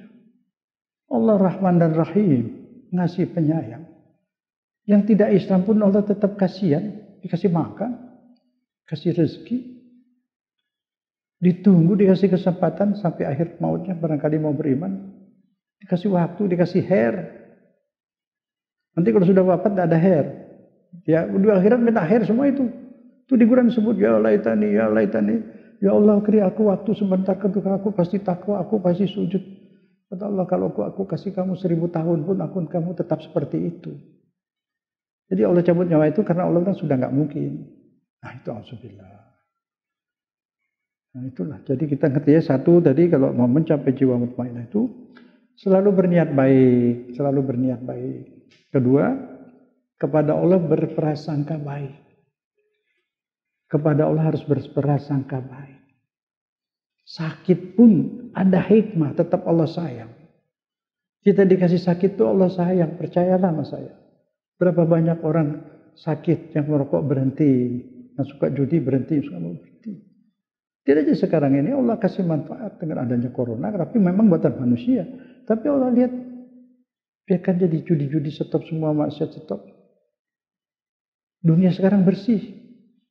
Allah Rahman dan Rahim, ngasih penyayang. Yang tidak Islam pun Allah tetap kasihan, dikasih makan, kasih rezeki. Ditunggu, dikasih kesempatan sampai akhir mautnya, barangkali mau beriman. Dikasih waktu, dikasih hair. Nanti kalau sudah wafat tidak ada hair. Ya, di akhirat minta hair semua itu. Itu di Quran disebut, ya laitani, ya laitani. Ya Allah, beri aku waktu sebentar, ketika aku pasti takwa, aku pasti sujud. Kata Allah, kalau aku kasih kamu 1000 tahun pun, kamu tetap seperti itu. Jadi Allah cabut nyawa itu karena Allah kan sudah nggak mungkin. Nah itu alhamdulillah. Nah itulah. Jadi kita ngerti ya, satu tadi kalau mau mencapai jiwa mutmainnah itu selalu berniat baik, selalu berniat baik. Kedua, kepada Allah berprasangka baik. Kepada Allah harus berprasangka baik. Sakit pun ada hikmah, tetap Allah sayang. Kita dikasih sakit itu Allah sayang, percayalah sama saya. Berapa banyak orang sakit yang merokok berhenti, yang suka judi berhenti, suka berhenti. Tidak aja sekarang ini Allah kasih manfaat dengan adanya corona, tapi memang buatan manusia. Tapi Allah lihat, biarkan jadi judi-judi stop, semua maksiat stop. Dunia sekarang bersih.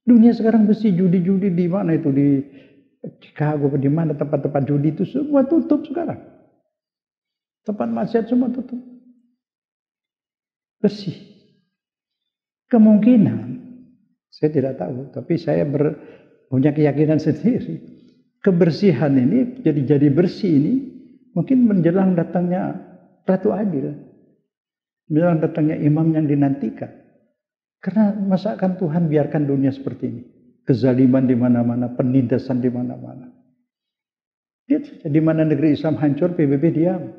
Dunia sekarang bersih, judi-judi di mana itu, di Chicago, di mana tempat-tempat judi itu semua tutup sekarang. Tempat maksiat semua tutup. Bersih. Kemungkinan, saya tidak tahu, tapi saya punya keyakinan sendiri. Kebersihan ini, jadi bersih ini, mungkin menjelang datangnya Ratu Adil. Menjelang datangnya imam yang dinantikan. Karena masakan Tuhan biarkan dunia seperti ini. Kezaliman di mana-mana, penindasan di mana-mana. Lihat saja di mana negeri Islam hancur, PBB diam.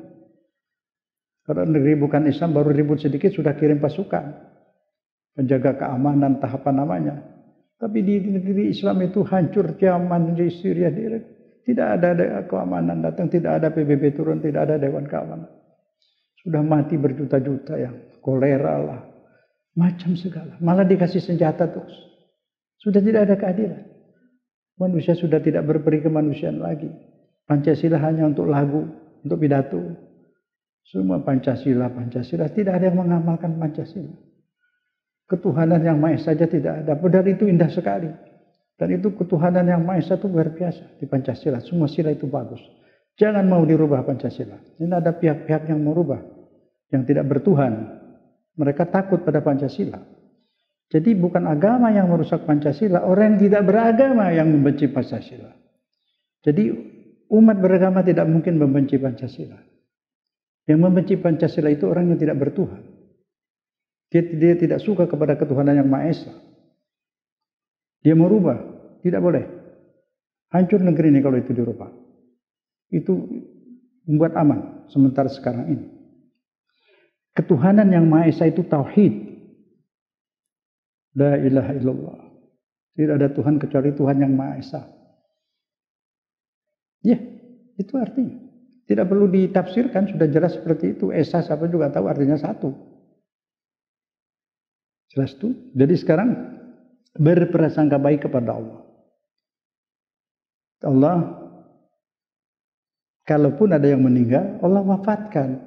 Kalau negeri bukan Islam baru ribut sedikit sudah kirim pasukan. Menjaga keamanan, tahapan namanya. Tapi di negeri Islam itu hancur, Yaman, di Syria, di Irak. Tidak ada keamanan datang, tidak ada PBB turun, tidak ada Dewan Keamanan. Sudah mati berjuta-juta yang kolera lah. Macam segala. Malah dikasih senjata terus. Sudah tidak ada keadilan. Manusia sudah tidak berperi kemanusiaan lagi. Pancasila hanya untuk lagu, untuk pidato. Semua Pancasila. Tidak ada yang mengamalkan Pancasila. Ketuhanan yang Maha Esa saja tidak ada. Padahal itu indah sekali. Dan itu ketuhanan yang Maha Esa itu luar biasa di Pancasila. Semua sila itu bagus. Jangan mau dirubah Pancasila. Ini ada pihak-pihak yang mau rubah. Yang tidak bertuhan. Mereka takut pada Pancasila. Jadi bukan agama yang merusak Pancasila. Orang yang tidak beragama yang membenci Pancasila. Jadi umat beragama tidak mungkin membenci Pancasila. Yang membenci Pancasila itu orang yang tidak bertuhan. Dia tidak suka kepada ketuhanan yang Maha Esa. Dia mau rubah. Tidak boleh. Hancur negeri ini kalau itu dirubah. Itu membuat aman sementara sekarang ini. Ketuhanan yang Maha Esa itu tauhid. La ilaha illallah. Tidak ada Tuhan kecuali Tuhan yang Maha Esa. Ya, itu artinya. Tidak perlu ditafsirkan, sudah jelas seperti itu. Esa siapa juga tahu artinya satu. Jelas itu. Jadi sekarang berprasangka baik kepada Allah. Allah, kalaupun ada yang meninggal, Allah wafatkan.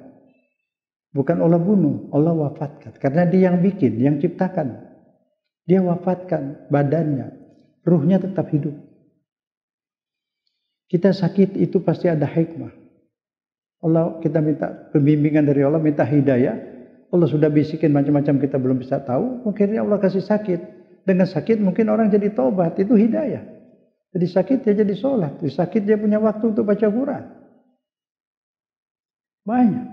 Bukan Allah bunuh, Allah wafatkan. Karena dia yang bikin, yang ciptakan. Dia wafatkan badannya. Ruhnya tetap hidup. Kita sakit itu pasti ada hikmah. Allah, kita minta pembimbingan dari Allah, minta hidayah. Allah sudah bisikin macam-macam kita belum bisa tahu. Mungkin Allah kasih sakit. Dengan sakit mungkin orang jadi taubat. Itu hidayah. Jadi sakit dia jadi sholat. Jadi sakit dia punya waktu untuk baca Quran. Banyak.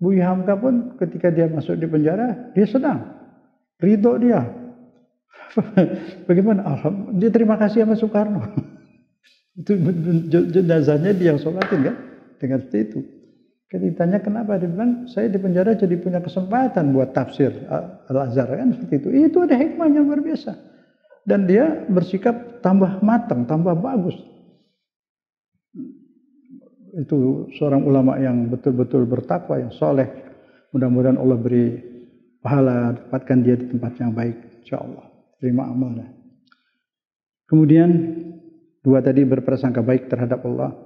Buya Hamka pun ketika dia masuk di penjara, dia senang. Ridho dia. Bagaimana? Alhamdulillah. Dia terima kasih sama Soekarno. Itu jenazahnya dia yang sholatin kan? Dengan seperti itu. Ketika ditanya kenapa, dia bilang saya di penjara jadi punya kesempatan buat tafsir Al-Azhar kan seperti itu. Itu ada hikmahnya luar biasa. Dan dia bersikap tambah matang, tambah bagus. Itu seorang ulama yang betul-betul bertakwa, yang soleh. Mudah-mudahan Allah beri pahala, dapatkan dia di tempat yang baik, insyaallah. Terima amalnya. Kemudian dua tadi berprasangka baik terhadap Allah.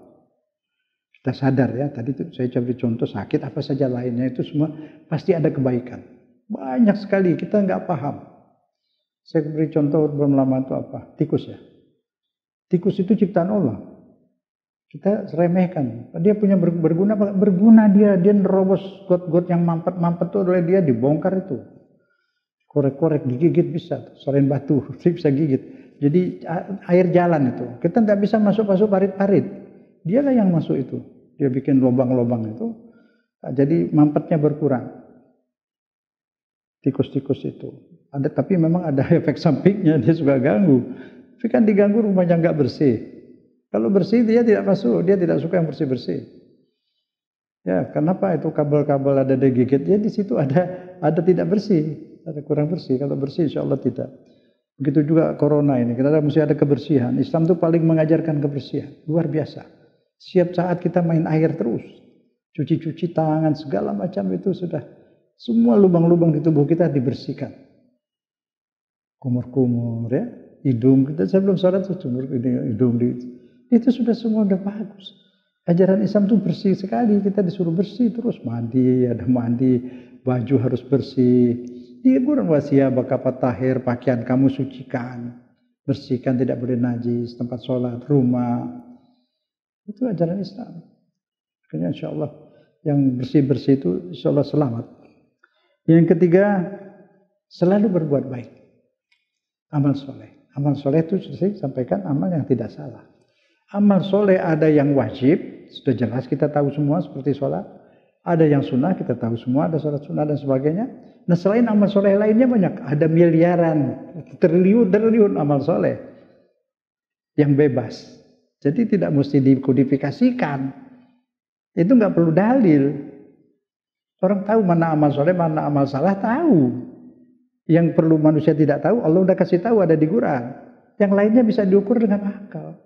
Kita sadar ya, tadi itu saya coba contoh sakit apa saja lainnya itu semua pasti ada kebaikan. Banyak sekali kita nggak paham. Saya beri contoh belum lama itu apa? Tikus ya. Tikus itu ciptaan Allah. Kita remehkan. Dia punya berguna dia nerobos got-got yang mampet-mampet itu oleh dia dibongkar itu. Korek-korek digigit bisa, selain batu bisa gigit. Jadi air jalan itu. Kita nggak bisa masuk parit-parit. Dialah yang masuk itu. Dia bikin lubang-lubang itu. Jadi mampetnya berkurang. Tikus-tikus itu. Tapi memang ada efek sampingnya, dia suka ganggu. Tapi kan diganggu rumahnya nggak bersih. Kalau bersih dia tidak masuk, dia tidak suka yang bersih-bersih. Ya, kenapa itu kabel-kabel ada digigit? Ya di situ ada tidak bersih, ada kurang bersih. Kalau bersih insya Allah tidak. Begitu juga corona ini, kita mesti ada kebersihan. Islam itu paling mengajarkan kebersihan, luar biasa. Setiap saat kita main air terus, cuci-cuci tangan, segala macam itu sudah. Semua lubang-lubang di tubuh kita dibersihkan. Kumur-kumur ya, hidung kita sebelum sholat kumur hidung itu sudah semua udah bagus. Ajaran Islam itu bersih sekali, kita disuruh bersih terus mandi, ada mandi, baju harus bersih. Dia Quran wasiyabaka fatahhir, pakaian kamu sucikan, bersihkan tidak boleh najis, tempat sholat, rumah. Itu ajaran Islam. Makanya insya Allah yang bersih-bersih itu insya Allah selamat. Yang ketiga, selalu berbuat baik. Amal soleh. Amal soleh itu saya sampaikan amal yang tidak salah. Amal soleh ada yang wajib, sudah jelas kita tahu semua seperti sholat. Ada yang sunnah, kita tahu semua, ada sholat sunnah dan sebagainya. Nah selain amal soleh lainnya banyak. Ada miliaran, triliun amal soleh yang bebas. Jadi tidak mesti dikodifikasikan. Itu nggak perlu dalil. Orang tahu mana amal soleh, mana amal salah, tahu. Yang perlu manusia tidak tahu, Allah udah kasih tahu ada di Quran. Yang lainnya bisa diukur dengan akal.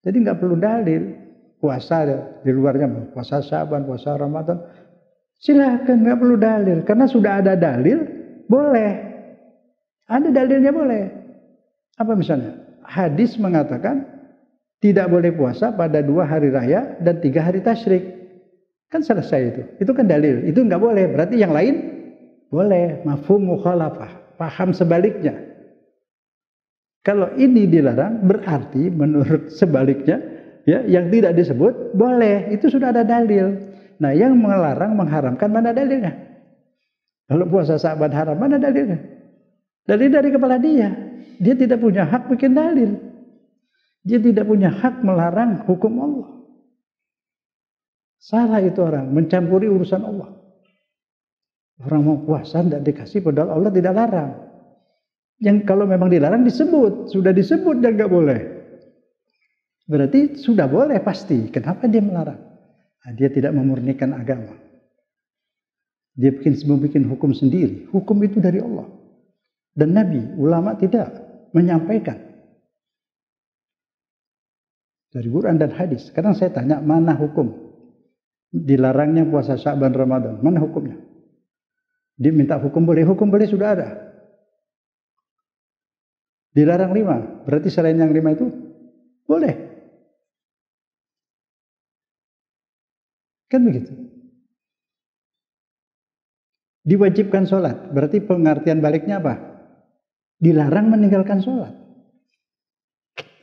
Jadi nggak perlu dalil. Puasa di luarnya, puasa Syaban, puasa Ramadan. Silakan, nggak perlu dalil. Karena sudah ada dalil, boleh. Ada dalilnya boleh. Apa misalnya? Hadis mengatakan tidak boleh puasa pada 2 hari raya dan 3 hari tasyrik. Kan selesai itu. Itu kan dalil. Itu nggak boleh. Berarti yang lain boleh. Mafhum mukhalafah. Paham sebaliknya. Kalau ini dilarang, berarti menurut sebaliknya, ya, yang tidak disebut boleh. Itu sudah ada dalil. Nah, yang melarang, mengharamkan, mana dalilnya? Kalau puasa Syaban haram, mana dalilnya? Dalil dari kepala dia. Dia tidak punya hak bikin dalil. Dia tidak punya hak melarang hukum Allah. Salah itu orang, mencampuri urusan Allah. Orang mau puasa tidak dikasih, padahal Allah tidak larang. Yang kalau memang dilarang disebut, sudah disebut dan nggak boleh. Berarti sudah boleh pasti. Kenapa dia melarang? Nah, dia tidak memurnikan agama. Dia bikin hukum sendiri. Hukum itu dari Allah. Dan Nabi, ulama tidak menyampaikan. Dari Quran dan hadis. Sekarang saya tanya, mana hukum? Dilarangnya puasa Syaban Ramadan. Mana hukumnya? Dia minta hukum boleh sudah ada. Dilarang 5, berarti selain yang 5 itu boleh. Kan begitu. Diwajibkan sholat, berarti pengertian baliknya apa? Dilarang meninggalkan sholat.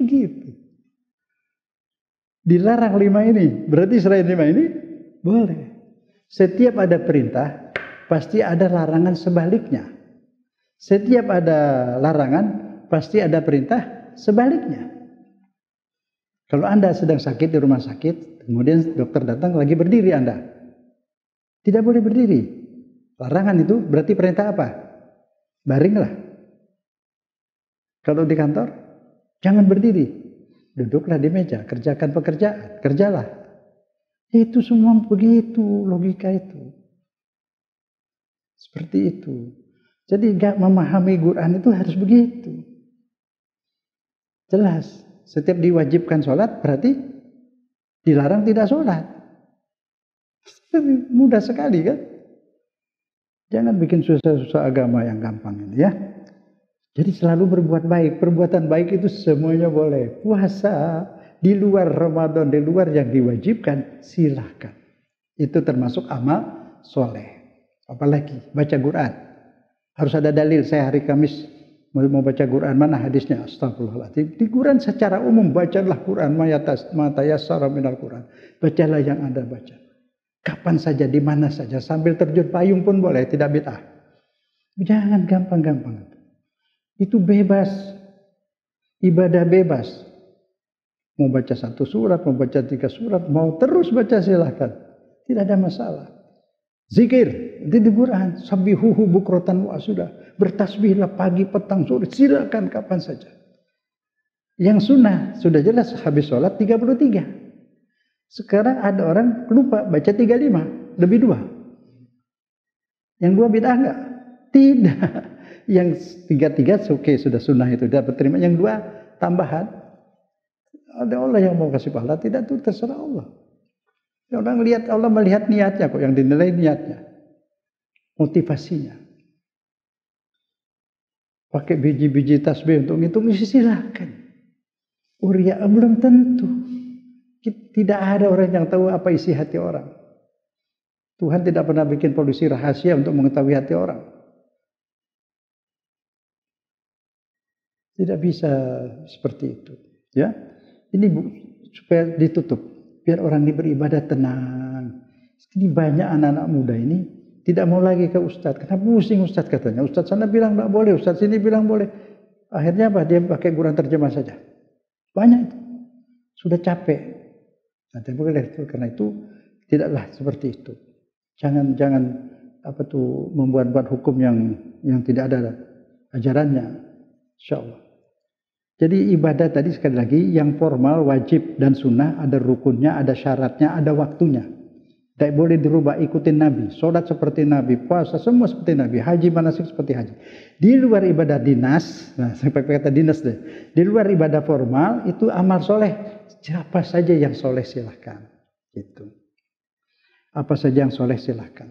Begitu. Dilarang 5 ini, berarti selain 5 ini boleh. Setiap ada perintah, pasti ada larangan sebaliknya. Setiap ada larangan, pasti ada perintah sebaliknya. Kalau Anda sedang sakit di rumah sakit, kemudian dokter datang lagi berdiri Anda. Tidak boleh berdiri. Larangan itu berarti perintah apa? Baringlah. Kalau di kantor, jangan berdiri. Duduklah di meja, kerjakan pekerjaan, kerjalah. Itu semua begitu logika itu. Seperti itu. Jadi gak memahami Quran itu harus begitu. Jelas. Setiap diwajibkan sholat berarti dilarang tidak sholat. Mudah sekali kan? Jangan bikin susah-susah agama yang gampang ini ya. Jadi selalu berbuat baik. Perbuatan baik itu semuanya boleh. Puasa di luar Ramadan, di luar yang diwajibkan, silahkan. Itu termasuk amal soleh. Apalagi baca Quran. Harus ada dalil. Saya hari Kamis mau baca Quran. Mana hadisnya? Astagfirullahaladzim. Di Quran secara umum bacalah Quran. Matayassara minal Quran. Bacalah yang Anda baca. Kapan saja, di mana saja, sambil terjun payung pun boleh, tidak bid'ah. Jangan gampang-gampang. Itu bebas. Ibadah bebas. Mau baca 1 surat, mau baca 3 surat, mau terus baca silahkan. Tidak ada masalah. Zikir di Quran, sabbihuhu bukratan wa sudah. Bertasbihlah pagi, petang, sore, silakan kapan saja. Yang sunnah sudah jelas habis sholat 33. Sekarang ada orang lupa baca 35, lebih 2. Yang 2 bid'ah enggak? Tidak. Yang 33 oke, sudah sunnah itu dapat terima. Yang 2 tambahan. Ada Allah yang mau kasih pahala, tidak, itu terserah Allah. Orang lihat, Allah melihat niatnya kok, yang dinilai niatnya. Motivasinya. Pakai biji-biji tasbih untuk ngitung, silakan. Uriya belum tentu. Tidak ada orang yang tahu apa isi hati orang. Tuhan tidak pernah bikin polisi rahasia untuk mengetahui hati orang. Tidak bisa seperti itu. Ya, ini supaya ditutup, biar orang ini beribadah tenang. Ini banyak anak-anak muda ini tidak mau lagi ke ustadz. Karena pusing ustadz katanya. Ustadz sana bilang tidak boleh, ustadz sini bilang boleh. Akhirnya apa? Dia pakai Quran terjemah saja. Banyak itu. Sudah capek. Nah, karena itu tidaklah seperti itu. Jangan membuat hukum yang tidak ada ajarannya. Insyaallah. Jadi ibadah tadi sekali lagi yang formal, wajib dan sunnah ada rukunnya, ada syaratnya, ada waktunya. Tidak boleh dirubah, ikutin Nabi. Sholat seperti Nabi, puasa semua seperti Nabi, haji manasik seperti haji. Di luar ibadah dinas, nah saya pakai kata dinas deh. Di luar ibadah formal itu amal soleh. Siapa saja yang soleh silahkan. Gitu. Apa saja yang soleh silahkan.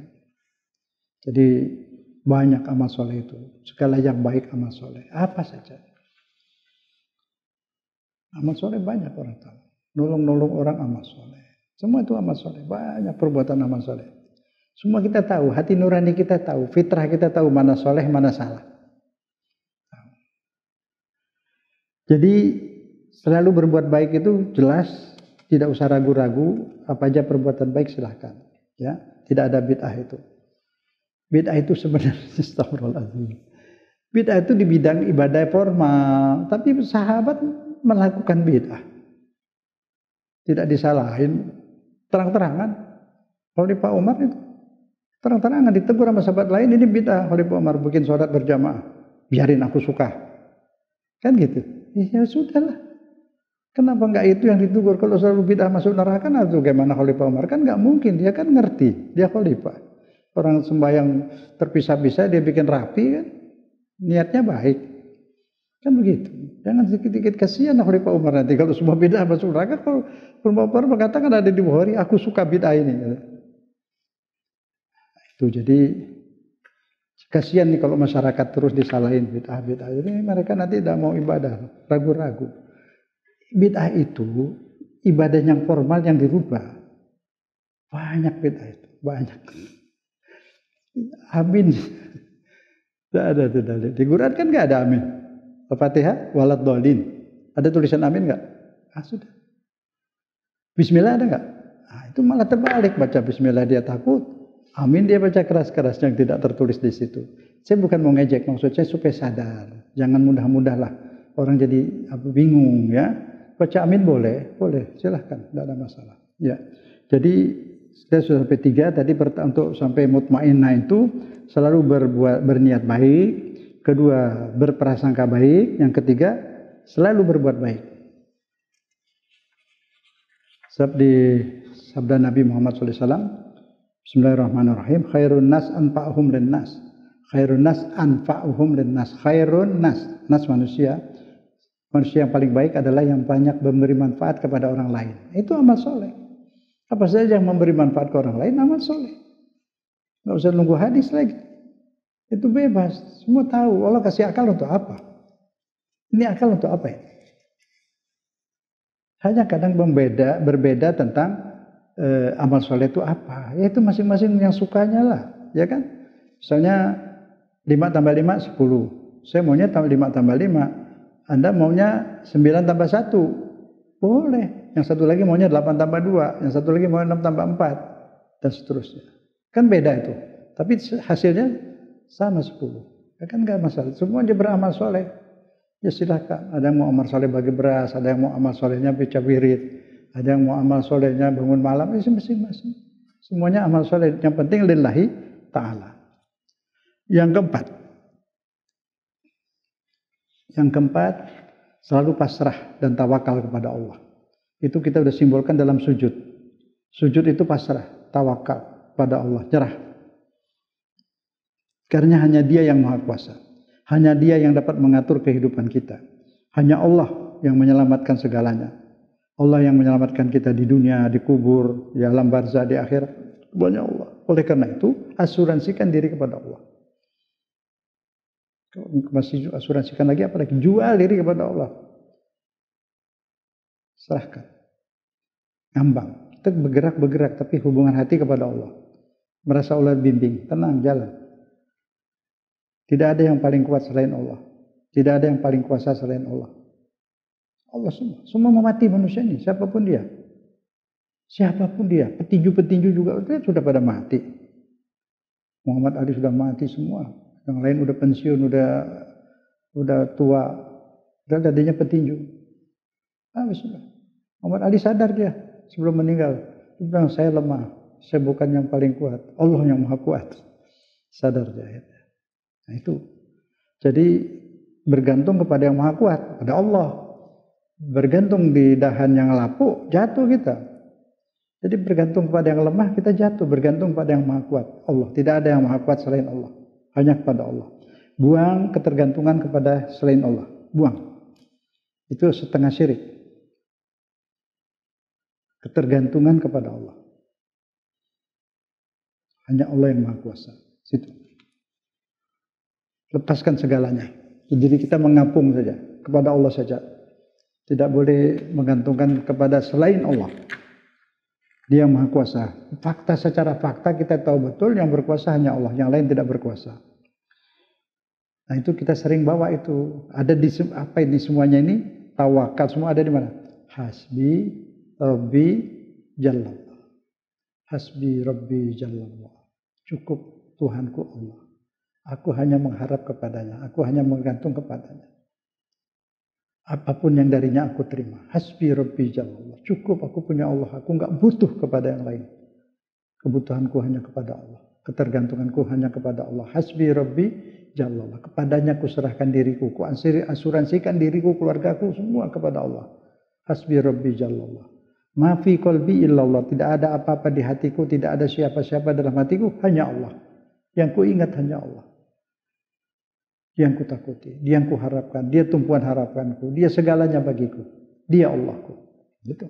Jadi banyak amal soleh itu. Segala yang baik amal soleh. Apa saja. Amal soleh banyak orang tahu. Nolong-nolong orang amal soleh. Semua itu amal soleh. Banyak perbuatan amal soleh. Semua kita tahu. Hati nurani kita tahu. Fitrah kita tahu mana soleh, mana salah. Jadi selalu berbuat baik itu jelas, tidak usah ragu-ragu, apa aja perbuatan baik silahkan. Ya, tidak ada bid'ah itu. Bid'ah itu sebenarnya astagfirullahaladzim. Bid'ah itu di bidang ibadah formal, tapi sahabat melakukan bid'ah. Tidak disalahin, terang-terangan. Oleh Pak Umar itu terang-terangan ditegur sama sahabat lain, ini bid'ah. Oleh Pak Umar bikin sholat berjamaah, biarin aku suka. Kan gitu. Ya sudahlah. Kenapa enggak itu yang ditegur? Kalau selalu bid'ah masuk neraka, nah itu gimana Khalifah Umar? Kan enggak mungkin, dia kan ngerti, dia khalifah. Orang sembahyang terpisah-pisah dia bikin rapi kan, niatnya baik. Kan begitu. Jangan sedikit-sedikit kasihan Khalifah Umar nanti kalau semua bid'ah masuk neraka. Kalau Umar mengatakan ada di Bukhari, aku suka bid'ah ini. Itu jadi kasihan nih kalau masyarakat terus disalahin bid'ah. Jadi mereka nanti tidak mau ibadah, ragu-ragu. Bid'ah itu ibadah yang formal yang dirubah. Banyak bid'ah itu, banyak. Amin. Tidak ada tuh dalil. Di Quran kan nggak ada amin. Al-Fatihah walad dolin. Ada tulisan amin nggak? Ah sudah. Bismillah ada nggak? Ah itu malah terbalik, baca Bismillah dia takut. Amin dia baca keras-keras yang tidak tertulis di situ. Saya bukan mau ngejek, maksud saya supaya sadar. Jangan mudah-mudah lah orang jadi bingung ya. Baca amin boleh, silahkan, tidak ada masalah. Ya, jadi kita sudah sampai 3 tadi untuk sampai mutmainnah itu selalu berniat baik, kedua berprasangka baik, yang ketiga selalu berbuat baik. Sabda Nabi Muhammad SAW, Bismillahirrahmanirrahim, khairun nas anfa'uhum linnas, khairun nas anfa'uhum linnas, khairun nas manusia. Manusia yang paling baik adalah yang banyak memberi manfaat kepada orang lain. Itu amal soleh. Apa saja yang memberi manfaat ke orang lain, amal soleh. Nggak usah nunggu hadis lagi. Itu bebas. Semua tahu. Allah kasih akal untuk apa? Ini akal untuk apa ya? Hanya kadang berbeda tentang amal soleh itu apa. Ya itu masing-masing yang sukanya lah. Ya kan? Misalnya 5 tambah 5, 10. Saya maunya 5 tambah 5. Anda maunya 9 tambah 1. Boleh. Yang satu lagi maunya 8 tambah 2. Yang satu lagi maunya 6 tambah 4. Dan seterusnya. Kan beda itu. Tapi hasilnya sama 10. Ya kan gak masalah. Semua dia beramal soleh. Ya silakan. Ada yang mau amal soleh bagi beras. Ada yang mau amal solehnya baca wirid. Ada yang mau amal solehnya bangun malam. Ya masing-masing. Semuanya amal soleh. Yang penting lillahi ta'ala. Yang keempat, selalu pasrah dan tawakal kepada Allah. Itu kita sudah simbolkan dalam sujud. Sujud itu pasrah, tawakal pada Allah, nyerah. Karena hanya Dia yang Maha Kuasa. Hanya Dia yang dapat mengatur kehidupan kita. Hanya Allah yang menyelamatkan segalanya. Allah yang menyelamatkan kita di dunia, di kubur, di alam barzah, di akhirat. Hanya Allah. Oleh karena itu, asuransikan diri kepada Allah. Masih asuransikan lagi, apalagi jual diri kepada Allah. Serahkan. Ngambang. Kita bergerak, tapi hubungan hati kepada Allah. Merasa Allah bimbing. Tenang, jalan. Tidak ada yang paling kuat selain Allah. Tidak ada yang paling kuasa selain Allah. Allah semua. Semua memati manusia ini. Siapapun dia. Siapapun dia. Petinju-petinju juga sudah pada mati. Muhammad Ali sudah mati semua. Yang lain udah pensiun, udah tua, udah adanya petinju. Sudah. Muhammad Ali sadar dia sebelum meninggal. Dia bilang, saya lemah, saya bukan yang paling kuat, Allah yang maha kuat. Sadar dia. Nah itu. Jadi bergantung kepada yang maha kuat, pada Allah. Bergantung di dahan yang lapuk, jatuh kita. Jadi bergantung kepada yang lemah, kita jatuh. Bergantung pada yang maha kuat, Allah. Tidak ada yang maha kuat selain Allah. Hanya kepada Allah. Buang ketergantungan kepada selain Allah. Buang. Itu setengah syirik. Ketergantungan kepada Allah. Hanya Allah yang Maha Kuasa. Situ. Lepaskan segalanya. Jadi kita mengapung saja. Kepada Allah saja. Tidak boleh menggantungkan kepada selain Allah. Dia Maha Kuasa. Secara fakta kita tahu betul yang berkuasa hanya Allah. Yang lain tidak berkuasa. Nah itu kita sering bawa itu. Ada di apa ini semuanya ini? Tawakal semua ada di mana? Hasbi Rabbi Jallallah. Hasbi Rabbi Jallallah. Cukup Tuhanku Allah. Aku hanya mengharap kepadanya. Aku hanya menggantung kepadanya. Apapun yang darinya aku terima. Hasbi Rabbi Jallallah. Cukup aku punya Allah. Aku enggak butuh kepada yang lain. Kebutuhanku hanya kepada Allah. Ketergantunganku hanya kepada Allah. Hasbi Rabbi Jallallah. Kepadanya ku serahkan diriku. Ku asuransikan diriku, keluargaku semua kepada Allah. Hasbi Rabbi Jallallah. Ma fi qalbi illallah. Tidak ada apa-apa di hatiku. Tidak ada siapa-siapa dalam hatiku. Hanya Allah. Yang ku ingat hanya Allah. Yang ku takuti. Dia yang ku harapkan. Dia tumpuan harapanku. Dia segalanya bagiku. Dia Allahku. Gitu.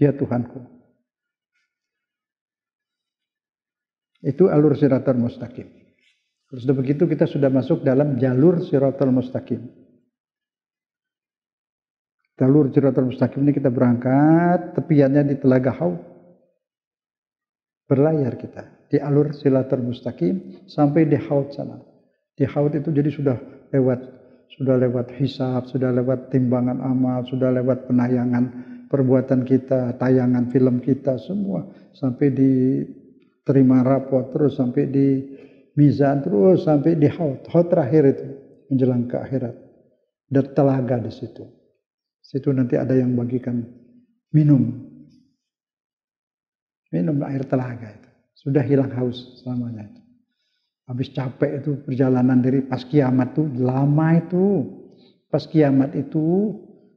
Dia Tuhanku. Itu alur siratal mustaqim. Kalau sudah begitu kita sudah masuk dalam jalur siratal mustaqim. Jalur siratal mustaqim ini kita berangkat, tepiannya di Telaga Haud. Berlayar kita di alur siratal mustaqim sampai di Haud sana. Di Haud itu jadi sudah lewat hisab, sudah lewat timbangan amal, sudah lewat penayangan perbuatan kita, tayangan film kita semua sampai di terima rapor terus sampai di mizan terus sampai di Haud. Haud terakhir itu menjelang ke akhirat. Dan telaga di situ. Situ nanti ada yang bagikan minum air telaga itu. Sudah hilang haus selamanya itu. Habis capek itu perjalanan dari pas kiamat tuh lama itu. Pas kiamat itu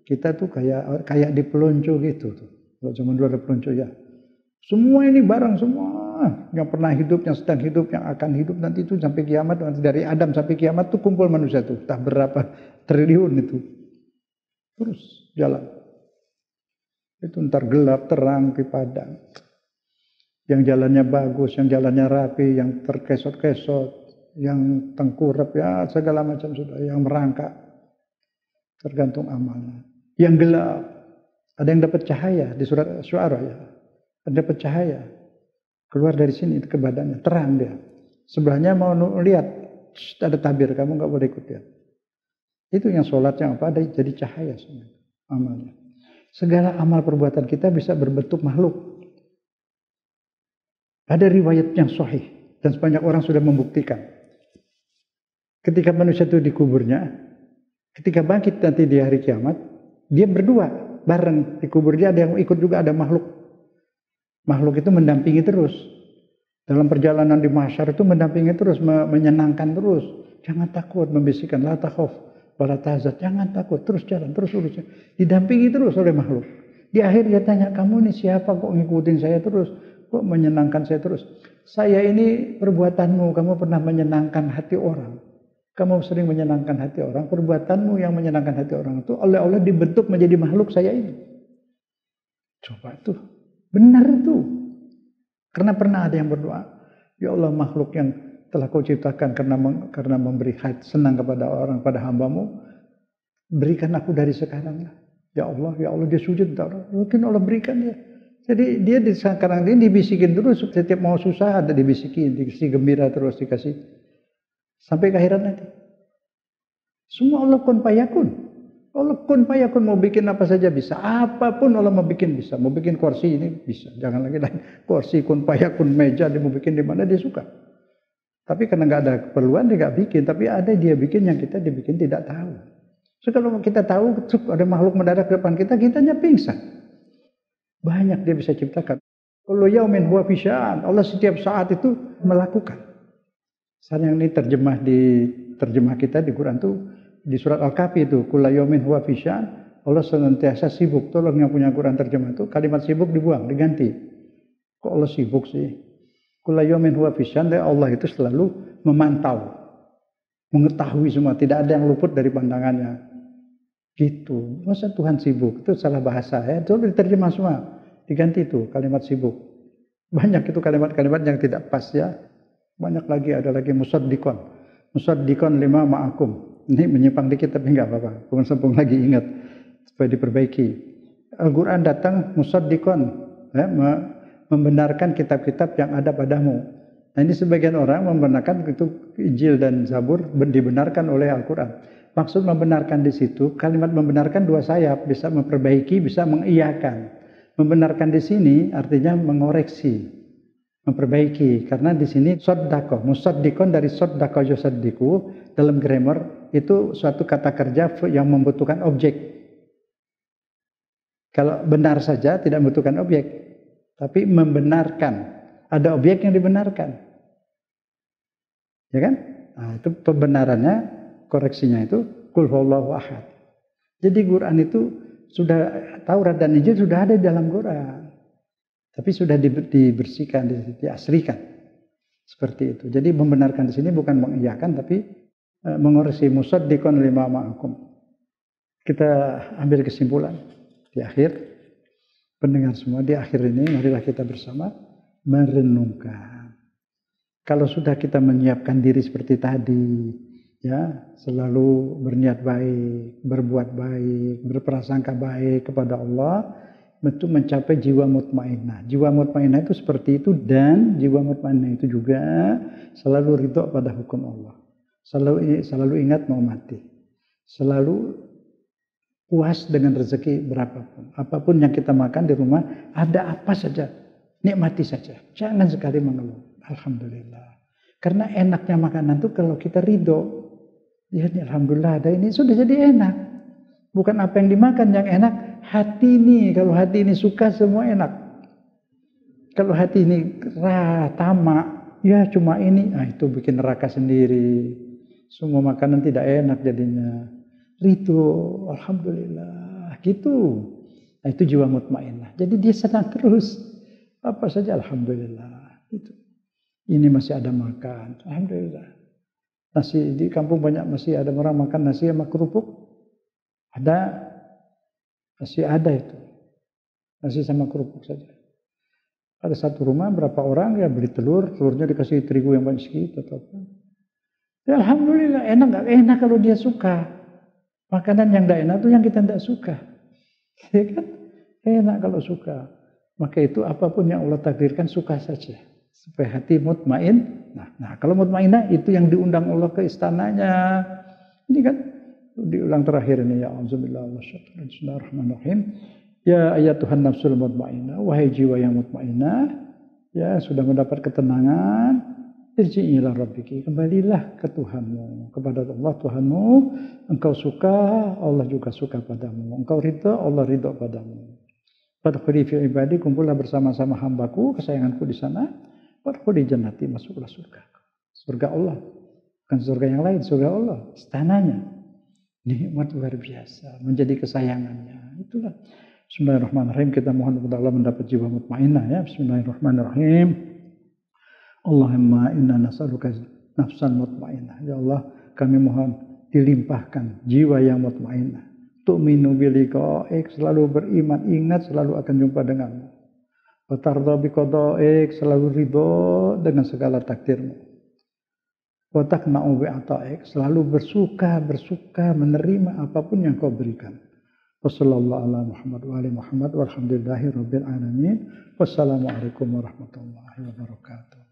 kita tuh kayak di pelonco gitu tuh. Kalau zaman dulu ada pelonco ya. Semua ini barang semua yang pernah hidup, yang sedang hidup, yang akan hidup nanti itu sampai kiamat, nanti dari Adam sampai kiamat tuh kumpul manusia tuh. Entah berapa triliun itu. terus jalan. Itu ntar gelap, terang di padang. Yang jalannya bagus, yang jalannya rapi, yang terkesot-kesot, yang tengkurap, ya segala macam sudah. Yang merangkak, tergantung amalnya. Yang gelap, ada yang dapat cahaya di surat Syu'ara ya. Ada dapat cahaya, keluar dari sini ke badannya, terang dia. Sebelahnya mau lihat, ada tabir, kamu nggak boleh ikut dia. Itu yang sholat yang apa, ada jadi cahaya semua amalnya. Segala amal perbuatan kita bisa berbentuk makhluk. Ada riwayat yang sahih dan sebanyak orang sudah membuktikan. Ketika manusia itu di kuburnya, ketika bangkit nanti di hari kiamat, dia berdua bareng di kubur dia, ada yang ikut juga, ada makhluk. Makhluk itu mendampingi terus. Dalam perjalanan di mahsyar itu mendampingi terus, menyenangkan terus. Jangan takut, membisikkan la takhaf wala tahzan, jangan takut, terus jalan, terus urus. Didampingi terus oleh makhluk. Di akhir dia tanya, kamu ini siapa kok ngikutin saya terus? Kok menyenangkan saya terus? Saya ini perbuatanmu, kamu pernah menyenangkan hati orang. Kamu sering menyenangkan hati orang. Perbuatanmu yang menyenangkan hati orang itu oleh Allah dibentuk menjadi makhluk saya ini. Coba tuh, benar itu. Karena pernah ada yang berdoa, ya Allah, makhluk yang telah kau ciptakan karena memberi hati senang kepada orang, pada hambamu, berikan aku dari sekarang. Ya Allah, dia sujud. Mungkin Allah berikan dia. Jadi dia sekarang ini dibisikin terus, setiap mau susah ada dibisikin, dikasih gembira terus, dikasih sampai ke akhirat nanti. Semua Allah kun fayakun. Allah kun fayakun, mau bikin apa saja bisa. Apapun Allah mau bikin bisa. Mau bikin kursi ini bisa. Jangan lagi kursi kun fayakun, meja dia mau bikin di mana dia suka. Tapi karena nggak ada keperluan dia nggak bikin. Tapi ada dia bikin yang kita dibikin tidak tahu. So kalau kita tahu ada makhluk mendadak di depan kita, kitanya pingsan. Banyak dia bisa ciptakan. Kullu yaumin huwa fi sya'an. Allah setiap saat itu melakukan. Saat yang ini terjemah kita di Quran itu di surat Al-Kahfi itu, kullu yaumin huwa fi sya'an. Allah senantiasa sibuk. Tolong yang punya Quran terjemah itu kalimat sibuk dibuang, diganti. Kok Allah sibuk sih? Kullu yaumin huwa fi sya'an, Allah itu selalu memantau, mengetahui semua, tidak ada yang luput dari pandangannya. Gitu. Masa Tuhan sibuk? Itu salah bahasa ya. Itu diterjemah semua. Diganti itu kalimat sibuk. Banyak itu kalimat-kalimat yang tidak pas ya. Banyak lagi, ada lagi musaddikon. Musaddikon lima ma'akum. Ini menyimpang dikit tapi enggak apa-apa. Bukan sempung lagi, ingat supaya diperbaiki. Al-Quran datang musaddikon, ya, membenarkan kitab-kitab yang ada padamu. Nah ini sebagian orang membenarkan itu Injil dan Zabur dibenarkan oleh Al-Quran. Maksud membenarkan di situ, kalimat membenarkan dua sayap, bisa memperbaiki, bisa mengiyakan. Membenarkan di sini artinya mengoreksi, memperbaiki. Karena di sini soddaqo, musaddikon dari soddaqo yusaddiku, dalam grammar itu suatu kata kerja yang membutuhkan objek. Kalau benar saja tidak membutuhkan objek, tapi membenarkan, ada objek yang dibenarkan. Ya kan? Nah, itu pembenarannya, koreksinya itu qul huwallahu ahad. Jadi Quran itu sudah, Taurat dan Injil sudah ada di dalam Quran. Tapi sudah dibersihkan, diasrikan. Seperti itu. Jadi membenarkan di sini bukan mengiyakan tapi mengoreksi, musaddiqan lima ma'akum. Kita ambil kesimpulan di akhir, pendengar semua, di akhir ini marilah kita bersama merenungkan. Kalau sudah kita menyiapkan diri seperti tadi, ya, selalu berniat baik, berbuat baik, berprasangka baik kepada Allah, itu mencapai jiwa mutmainnah. Jiwa mutmainnah itu seperti itu, dan jiwa mutmainnah itu juga selalu ridho pada hukum Allah. Selalu ingat mau mati. Selalu puas dengan rezeki berapapun. Apapun yang kita makan di rumah, ada apa saja, nikmati saja. Jangan sekali mengeluh. Alhamdulillah. Karena enaknya makanan itu kalau kita ridho. Ya, alhamdulillah ada ini, sudah jadi enak. Bukan apa yang dimakan yang enak, hati ini. Kalau hati ini suka, semua enak. Kalau hati ini tamak, ya cuma ini, nah itu bikin neraka sendiri. Semua makanan tidak enak jadinya. Ridho, alhamdulillah, gitu. Nah itu jiwa mutmainnah. Jadi dia senang terus. Apa saja alhamdulillah. Gitu. Ini masih ada makan, alhamdulillah. Nasi di kampung banyak, masih ada orang makan nasi sama kerupuk. Ada, Masih ada itu. Nasi sama kerupuk saja. Ada satu rumah berapa orang ya beli telur, telurnya dikasih terigu yang banyak sedikit atau apa. Ya alhamdulillah enak, nggak enak kalau dia suka. Makanan yang tidak enak itu yang kita tidak suka. Ya kan? Enak kalau suka. Maka itu apapun yang Allah takdirkan suka saja. Supaya hati mutmain. Nah kalau mutmainah itu yang diundang Allah ke istananya. Ini kan diulang terakhir ini ya auzubillahi minasyaitonir rajim. Bismillahirrahmanirrahim. Ya ayatuhan nafsul mutmainnah, wahai jiwa yang mutmainnah, ya sudah mendapat ketenangan, irji'i ila rabbiki, kembalilah ke Tuhanmu, kepada Allah Tuhanmu. Engkau suka, Allah juga suka padamu. Engkau ridha, Allah ridha padamu. Fadkhuli fi ibadi, kumpullah bersama-sama hambaku, kesayanganku di sana. Fadkhuli jannati, masuklah surga. Surga Allah, bukan surga yang lain, surga Allah, istananya. Nikmat luar biasa, menjadi kesayangannya. Itulah. Bismillahirrahmanirrahim. Kita mohon kepada Allah mendapat jiwa mutmainnah ya. Bismillahirrahmanirrahim. Allahumma inna nas'aluka nafsan mutmainnah. Ya Allah, kami mohon dilimpahkan jiwa yang mutmainnah. Tu'minu biliqa'ik, selalu beriman, ingat selalu akan jumpa denganmu. Wa tardha biqada'ik, selalu ridho dengan segala takdirmu. Wa taqna'u bi'ata'ik, selalu bersuka menerima apapun yang kau berikan. Wassallallahu ala Muhammad wa ali Muhammad walhamdulillahi rabbil alamin. Wassalamualaikum warahmatullahi wabarakatuh.